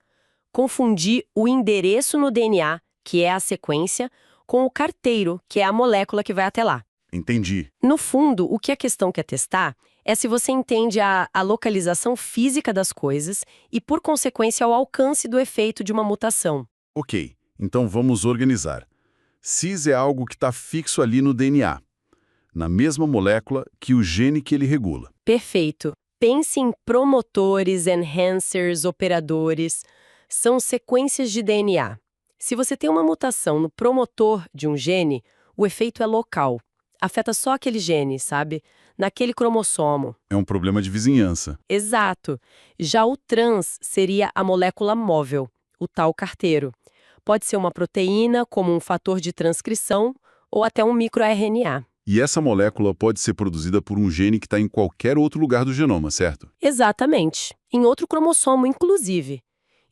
Confundir o endereço no DNA, que é a sequência, com o carteiro, que é a molécula que vai até lá. Entendi. No fundo, o que a questão quer testar é se você entende a localização física das coisas e, por consequência, o alcance do efeito de uma mutação. Ok, então vamos organizar. Cis é algo que está fixo ali no DNA, na mesma molécula que o gene que ele regula. Perfeito. Pense em promotores, enhancers, operadores. São sequências de DNA. Se você tem uma mutação no promotor de um gene, o efeito é local. Afeta só aquele gene, sabe? Naquele cromossomo. É um problema de vizinhança. Exato. Já o trans seria a molécula móvel, o tal carteiro. Pode ser uma proteína, como um fator de transcrição, ou até um microRNA. E essa molécula pode ser produzida por um gene que está em qualquer outro lugar do genoma, certo? Exatamente. Em outro cromossomo, inclusive.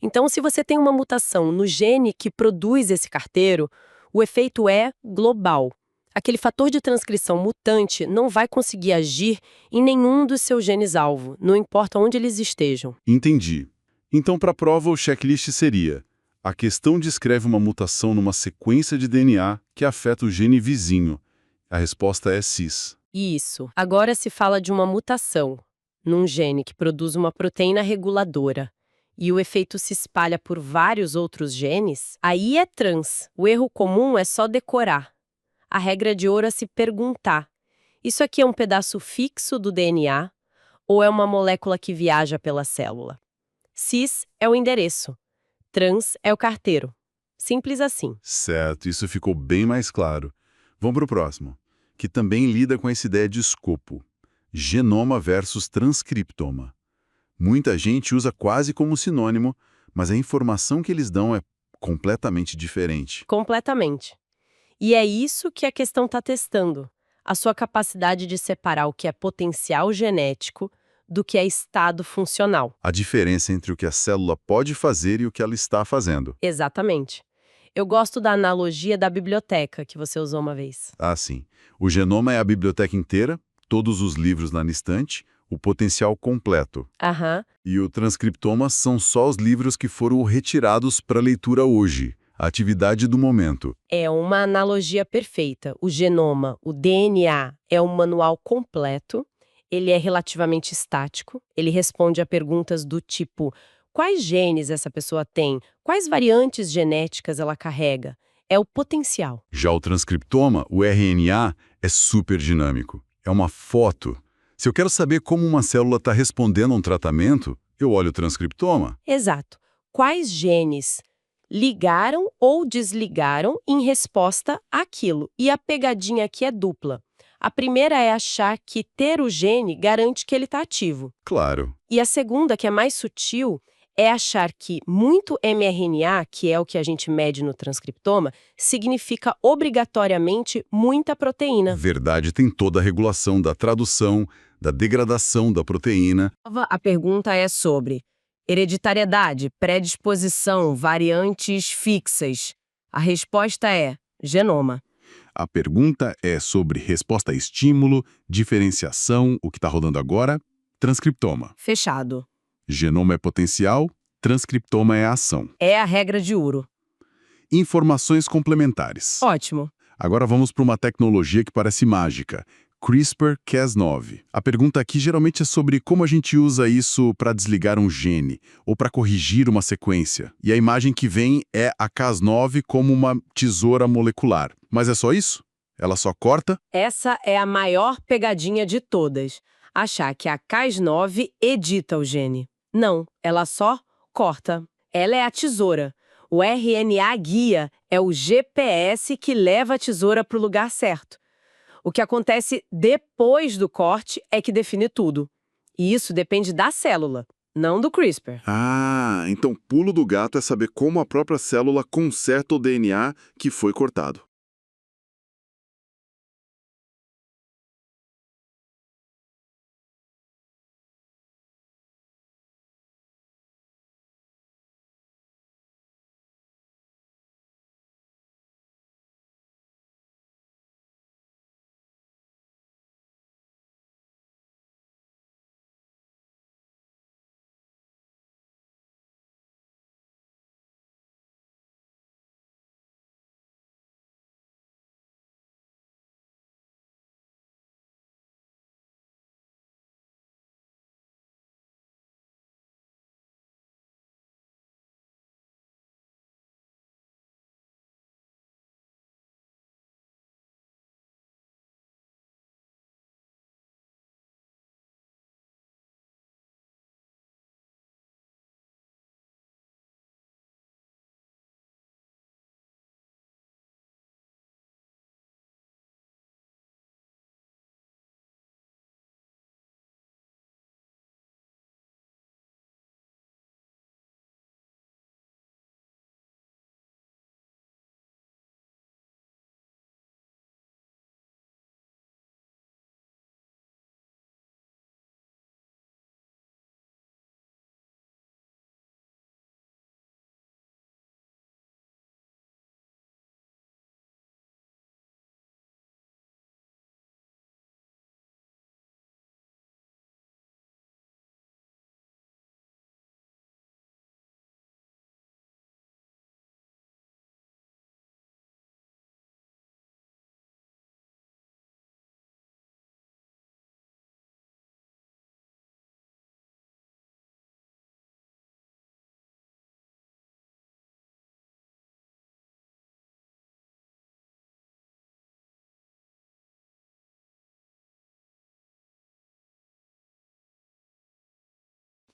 Então, se você tem uma mutação no gene que produz esse carteiro, o efeito é global. Aquele fator de transcrição mutante não vai conseguir agir em nenhum dos seus genes-alvo, não importa onde eles estejam. Entendi. Então, para a prova, o checklist seria: a questão descreve uma mutação numa sequência de DNA que afeta o gene vizinho. A resposta é cis. Isso. Agora se fala de uma mutação num gene que produz uma proteína reguladora e o efeito se espalha por vários outros genes, aí é trans. O erro comum é só decorar. A regra de ouro é se perguntar: isso aqui é um pedaço fixo do DNA ou é uma molécula que viaja pela célula? Cis é o endereço, trans é o carteiro. Simples assim. Certo, isso ficou bem mais claro. Vamos para o próximo, que também lida com essa ideia de escopo. Genoma versus transcriptoma. Muita gente usa quase como sinônimo, mas a informação que eles dão é completamente diferente. Completamente. E é isso que a questão está testando. A sua capacidade de separar o que é potencial genético do que é estado funcional. A diferença entre o que a célula pode fazer e o que ela está fazendo. Exatamente. Eu gosto da analogia da biblioteca que você usou uma vez. Ah, sim. O genoma é a biblioteca inteira, todos os livros na estante, o potencial completo. Aham. E o transcriptoma são só os livros que foram retirados para leitura hoje, a atividade do momento. É uma analogia perfeita. O genoma, o DNA, é um manual completo, ele é relativamente estático, ele responde a perguntas do tipo: quais genes essa pessoa tem? Quais variantes genéticas ela carrega? É o potencial. Já o transcriptoma, o RNA, é super dinâmico. É uma foto. Se eu quero saber como uma célula está respondendo a um tratamento, eu olho o transcriptoma. Exato. Quais genes ligaram ou desligaram em resposta àquilo? E a pegadinha aqui é dupla. A primeira é achar que ter o gene garante que ele está ativo. Claro. E a segunda, que é mais sutil, é achar que muito mRNA, que é o que a gente mede no transcriptoma, significa obrigatoriamente muita proteína. Verdade, tem toda a regulação da tradução, da degradação da proteína. A pergunta é sobre hereditariedade, predisposição, variantes fixas. A resposta é genoma. A pergunta é sobre resposta a estímulo, diferenciação, o que está rolando agora, transcriptoma. Fechado. Genoma é potencial, transcriptoma é ação. É a regra de ouro. informações complementares. Ótimo. Agora vamos para uma tecnologia que parece mágica. CRISPR-Cas9. A pergunta aqui geralmente é sobre como a gente usa isso para desligar um gene ou para corrigir uma sequência. E a imagem que vem é a Cas9 como uma tesoura molecular. Mas é só isso? Ela só corta? Essa é a maior pegadinha de todas. Achar que a Cas9 edita o gene. Não, ela só corta. Ela é a tesoura. O RNA guia é o GPS que leva a tesoura para o lugar certo. O que acontece depois do corte é que define tudo. E isso depende da célula, não do CRISPR. Ah, então o pulo do gato é saber como a própria célula conserta o DNA que foi cortado.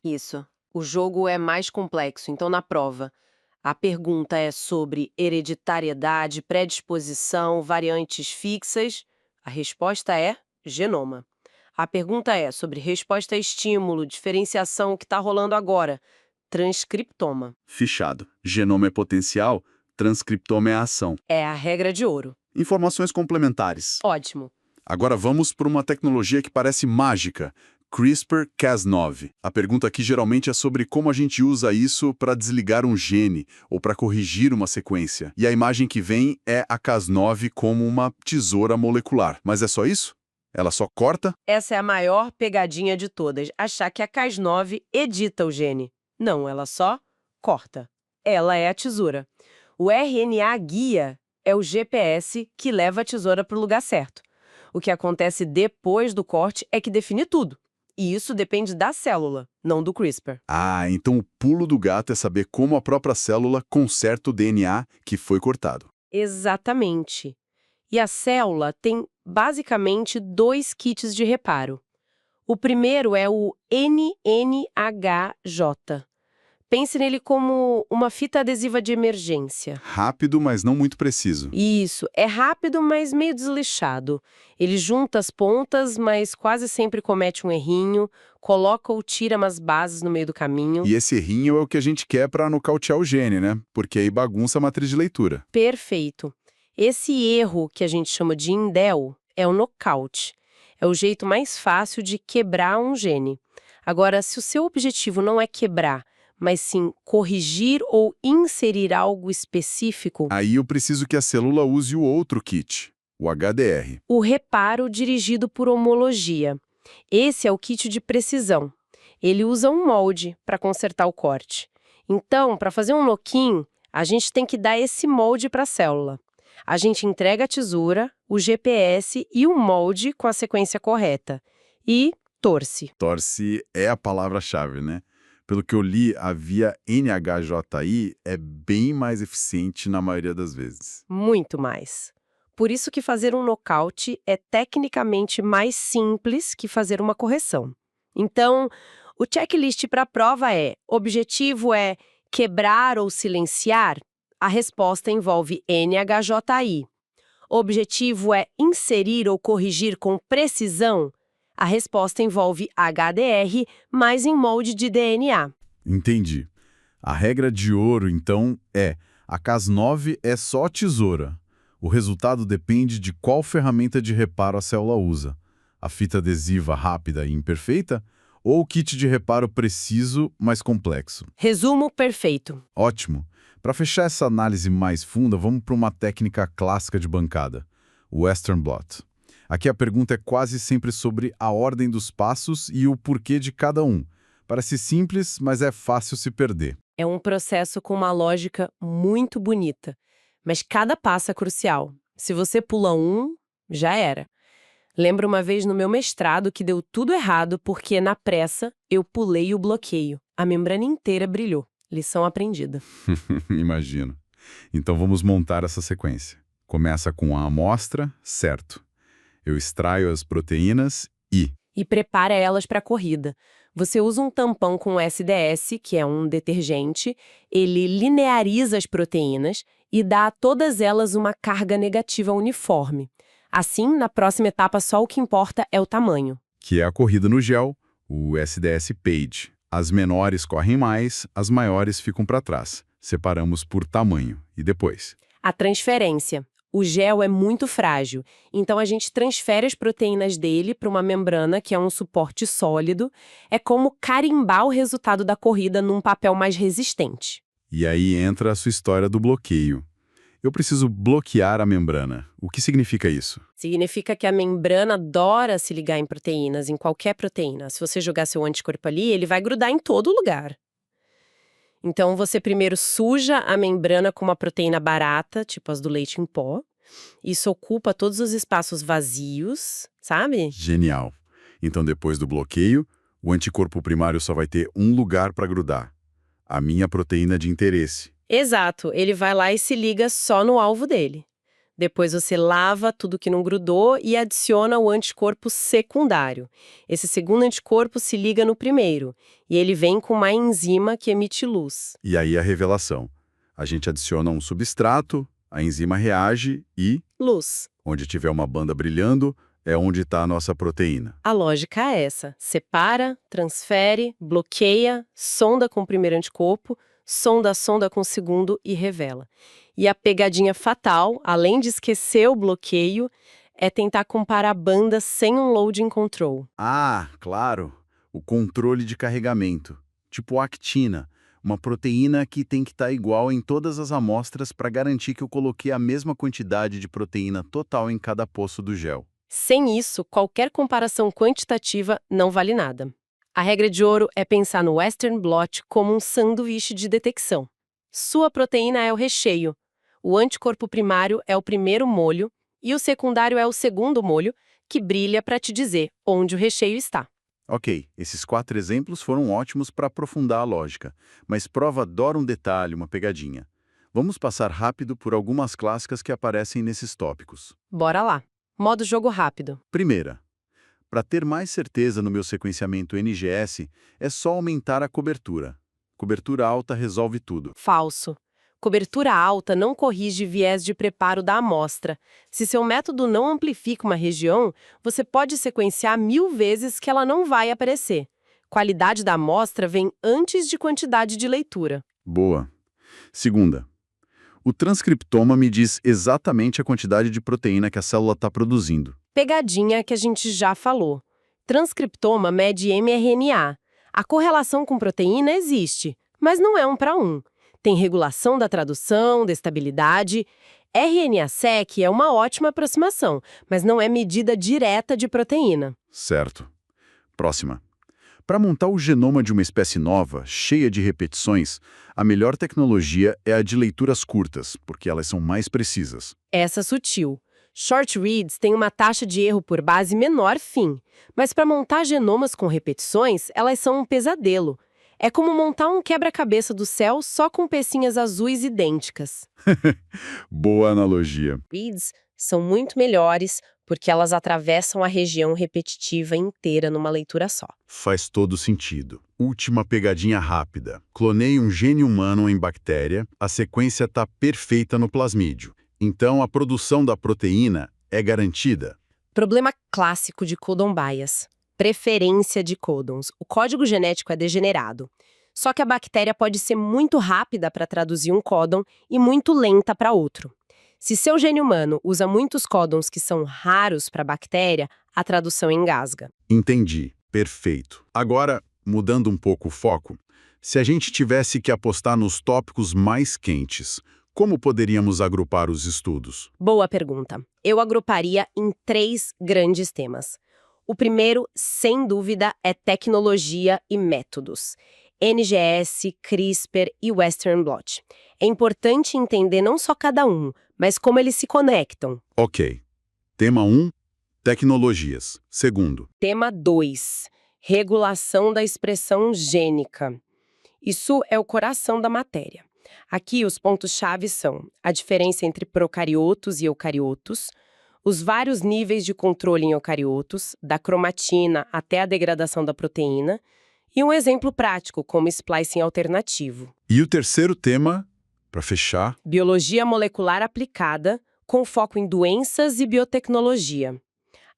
Isso. O jogo é mais complexo, então na prova, a pergunta é sobre hereditariedade, predisposição, variantes fixas. A resposta é genoma. A pergunta é sobre resposta a estímulo, diferenciação, o que está rolando agora. Transcriptoma. Fichado. Genoma é potencial, transcriptoma é a ação. É a regra de ouro. Informações complementares. Ótimo. Agora vamos para uma tecnologia que parece mágica. CRISPR-Cas9. A pergunta aqui geralmente é sobre como a gente usa isso para desligar um gene ou para corrigir uma sequência. E a imagem que vem é a Cas9 como uma tesoura molecular. Mas é só isso? Ela só corta? Essa é a maior pegadinha de todas, achar que a Cas9 edita o gene. Não, ela só corta. Ela é a tesoura. O RNA guia é o GPS que leva a tesoura para o lugar certo. O que acontece depois do corte é que define tudo. E isso depende da célula, não do CRISPR. Ah, então o pulo do gato é saber como a própria célula conserta o DNA que foi cortado. Exatamente. E a célula tem basicamente 2 kits de reparo. O primeiro é o NNHJ. Pense nele como uma fita adesiva de emergência. Rápido, mas não muito preciso. Isso, é rápido, mas meio desleixado. Ele junta as pontas, mas quase sempre comete um errinho, coloca ou tira umas bases no meio do caminho. E esse errinho é o que a gente quer para nocautear o gene, né? Porque aí bagunça a matriz de leitura. Perfeito. Esse erro que a gente chama de indel é o nocaute. É o jeito mais fácil de quebrar um gene. Agora, se o seu objetivo não é quebrar, mas sim corrigir ou inserir algo específico, Aí eu preciso que a célula use o outro kit, o HDR. o reparo dirigido por homologia. Esse é o kit de precisão. Ele usa um molde para consertar o corte. Então, para fazer um lock-in, A gente tem que dar esse molde para a célula. A gente entrega a tesoura, o GPS e o molde com a sequência correta. E torce. Torce é a palavra-chave, né? Pelo que eu li, a via NHJI é bem mais eficiente na maioria das vezes. Muito mais. Por isso que fazer um nocaute é tecnicamente mais simples que fazer uma correção. Então, o checklist para a prova objetivo é quebrar ou silenciar? A resposta envolve NHJI. Objetivo é inserir ou corrigir com precisão? A resposta envolve HDR, mas em molde de DNA. Entendi. A regra de ouro, então, a Cas9 é só tesoura. O resultado depende de qual ferramenta de reparo a célula usa. A fita adesiva rápida e imperfeita ou o kit de reparo preciso, mas complexo. Resumo perfeito. Ótimo. Para fechar essa análise mais funda, vamos para uma técnica clássica de bancada, o Western Blot. Aqui a pergunta é quase sempre sobre a ordem dos passos e o porquê de cada um. Parece simples, mas é fácil se perder. É um processo com uma lógica muito bonita, mas cada passo é crucial. Se você pula um, já era. Lembro uma vez no meu mestrado que deu tudo errado porque, na pressa, eu pulei o bloqueio. A membrana inteira brilhou. Lição aprendida. Imagino. Então vamos montar essa sequência. Começa com a amostra, certo. Eu extraio as proteínas e prepara elas para a corrida. Você usa um tampão com SDS, que é um detergente, ele lineariza as proteínas e dá a todas elas uma carga negativa uniforme. Assim, na próxima etapa, só o que importa é o tamanho. Que é a corrida no gel, o SDS Page. As menores correm mais, as maiores ficam para trás. Separamos por tamanho. E depois? A transferência. O gel é muito frágil, então a gente transfere as proteínas dele para uma membrana que é um suporte sólido. É como carimbar o resultado da corrida num papel mais resistente. E aí entra a sua história do bloqueio. Eu preciso bloquear a membrana. O que significa isso? Significa que a membrana adora se ligar em proteínas, em qualquer proteína. Se você jogar seu anticorpo ali, ele vai grudar em todo lugar. Então, você primeiro suja a membrana com uma proteína barata, tipo as do leite em pó. Isso ocupa todos os espaços vazios, sabe? Genial. Então, depois do bloqueio, o anticorpo primário só vai ter um lugar para grudar. A minha proteína de interesse. Exato. Ele vai lá e se liga só no alvo dele. Depois você lava tudo que não grudou e adiciona o anticorpo secundário. Esse segundo anticorpo se liga no primeiro, e ele vem com uma enzima que emite luz. E aí a revelação. A gente adiciona um substrato, a enzima reage e... luz. Onde tiver uma banda brilhando, é onde está a nossa proteína. A lógica é essa. Separa, transfere, bloqueia, sonda com o primeiro anticorpo, sonda com o segundo e revela. E a pegadinha fatal, além de esquecer o bloqueio, é tentar comparar bandas sem um loading control. Ah, claro. O controle de carregamento. Tipo actina, uma proteína que tem que estar igual em todas as amostras para garantir que eu coloquei a mesma quantidade de proteína total em cada poço do gel. Sem isso, qualquer comparação quantitativa não vale nada. A regra de ouro é pensar no Western Blot como um sanduíche de detecção. Sua proteína é o recheio. O anticorpo primário é o primeiro molho e o secundário é o segundo molho, que brilha para te dizer onde o recheio está. Ok, esses 4 exemplos foram ótimos para aprofundar a lógica, mas prova adora um detalhe, uma pegadinha. Vamos passar rápido por algumas clássicas que aparecem nesses tópicos. Bora lá. Modo jogo rápido. Primeira, para ter mais certeza no meu sequenciamento NGS, é só aumentar a cobertura. Cobertura alta resolve tudo. Falso. Cobertura alta não corrige viés de preparo da amostra. Se seu método não amplifica uma região, você pode sequenciar 1000 vezes que ela não vai aparecer. Qualidade da amostra vem antes de quantidade de leitura. Boa. Segunda, o transcriptoma me diz exatamente a quantidade de proteína que a célula está produzindo. Pegadinha que a gente já falou. Transcriptoma mede mRNA. A correlação com proteína existe, mas não é 1 para 1. Tem regulação da tradução, da estabilidade. RNA-seq é uma ótima aproximação, mas não é medida direta de proteína. Certo. Próxima. Para montar o genoma de uma espécie nova, cheia de repetições, a melhor tecnologia é a de leituras curtas, porque elas são mais precisas. Essa sutil. Short reads têm uma taxa de erro por base menor, fim. Mas para montar genomas com repetições, elas são um pesadelo. É como montar um quebra-cabeça do céu só com pecinhas azuis idênticas. Boa analogia. Reads são muito melhores porque elas atravessam a região repetitiva inteira numa leitura só. Faz todo sentido. Última pegadinha rápida. Clonei um gene humano em bactéria, a sequência está perfeita no plasmídio. Então a produção da proteína é garantida. Problema clássico de codon bias. Preferência de códons. O código genético é degenerado. Só que a bactéria pode ser muito rápida para traduzir um códon e muito lenta para outro. Se seu gene humano usa muitos códons que são raros para a bactéria, a tradução engasga. Entendi. Perfeito. Agora, mudando um pouco o foco, se a gente tivesse que apostar nos tópicos mais quentes, como poderíamos agrupar os estudos? Boa pergunta. Eu agruparia em 3 grandes temas. O primeiro, sem dúvida, é tecnologia e métodos. NGS, CRISPR e Western blot. É importante entender não só cada um, mas como eles se conectam. Ok. Tema 1, tecnologias. Segundo. Tema 2, regulação da expressão gênica. Isso é o coração da matéria. Aqui os pontos-chave são a diferença entre procariotos e eucariotos, os vários níveis de controle em eucariotos, da cromatina até a degradação da proteína, e um exemplo prático, como splicing alternativo. E o terceiro tema, para fechar? Biologia molecular aplicada, com foco em doenças e biotecnologia.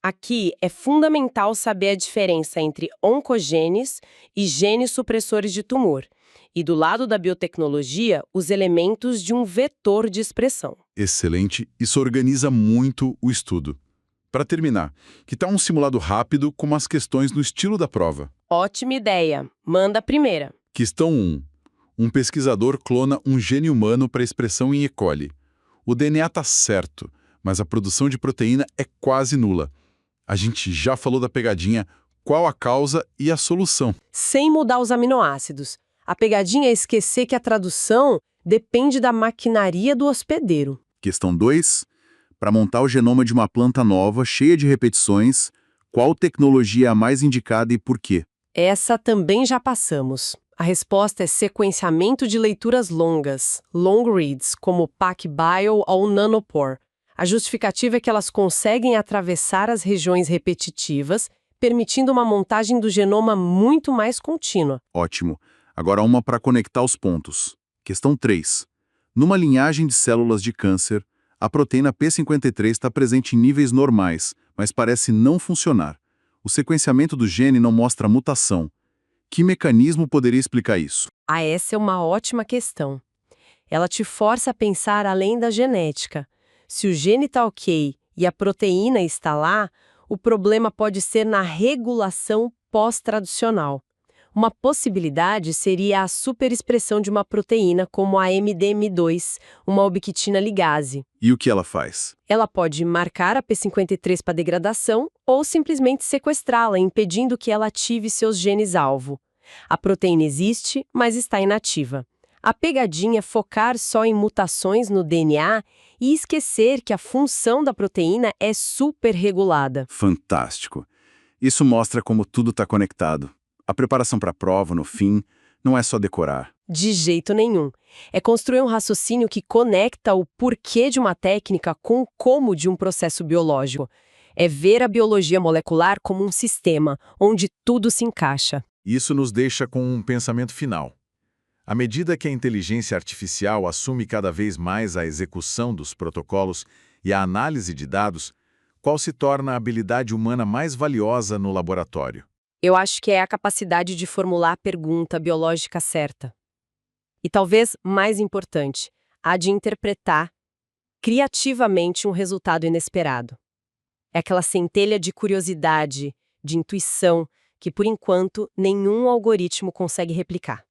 Aqui é fundamental saber a diferença entre oncogenes e genes supressores de tumor. E do lado da biotecnologia, os elementos de um vetor de expressão. Excelente, isso organiza muito o estudo. Para terminar, que tal um simulado rápido com umas questões no estilo da prova? Ótima ideia. Manda a primeira. Questão 1. Um pesquisador clona um gene humano para expressão em E. coli. O DNA está certo, mas a produção de proteína é quase nula. A gente já falou da pegadinha, qual a causa e a solução. Sem mudar os aminoácidos. A pegadinha é esquecer que a tradução depende da maquinaria do hospedeiro. Questão 2. Para montar o genoma de uma planta nova, cheia de repetições, qual tecnologia é a mais indicada e por quê? Essa também já passamos. A resposta é sequenciamento de leituras longas, long reads, como PacBio ou Nanopore. A justificativa é que elas conseguem atravessar as regiões repetitivas, permitindo uma montagem do genoma muito mais contínua. Ótimo. Agora uma para conectar os pontos. Questão 3. Numa linhagem de células de câncer, a proteína P53 está presente em níveis normais, mas parece não funcionar. O sequenciamento do gene não mostra mutação. Que mecanismo poderia explicar isso? Essa é uma ótima questão. Ela te força a pensar além da genética. Se o gene está ok e a proteína está lá, o problema pode ser na regulação pós-traducional. Uma possibilidade seria a superexpressão de uma proteína como a MDM2, uma ubiquitina ligase. E o que ela faz? Ela pode marcar a P53 para degradação ou simplesmente sequestrá-la, impedindo que ela ative seus genes-alvo. A proteína existe, mas está inativa. A pegadinha é focar só em mutações no DNA e esquecer que a função da proteína é superregulada. Fantástico. Isso mostra como tudo está conectado. A preparação para a prova, no fim, não é só decorar. De jeito nenhum. É construir um raciocínio que conecta o porquê de uma técnica com o como de um processo biológico. É ver a biologia molecular como um sistema, onde tudo se encaixa. Isso nos deixa com um pensamento final. À medida que a inteligência artificial assume cada vez mais a execução dos protocolos e a análise de dados, qual se torna a habilidade humana mais valiosa no laboratório? Eu acho que é a capacidade de formular a pergunta biológica certa. E talvez mais importante, a de interpretar criativamente um resultado inesperado. É aquela centelha de curiosidade, de intuição, que por enquanto nenhum algoritmo consegue replicar.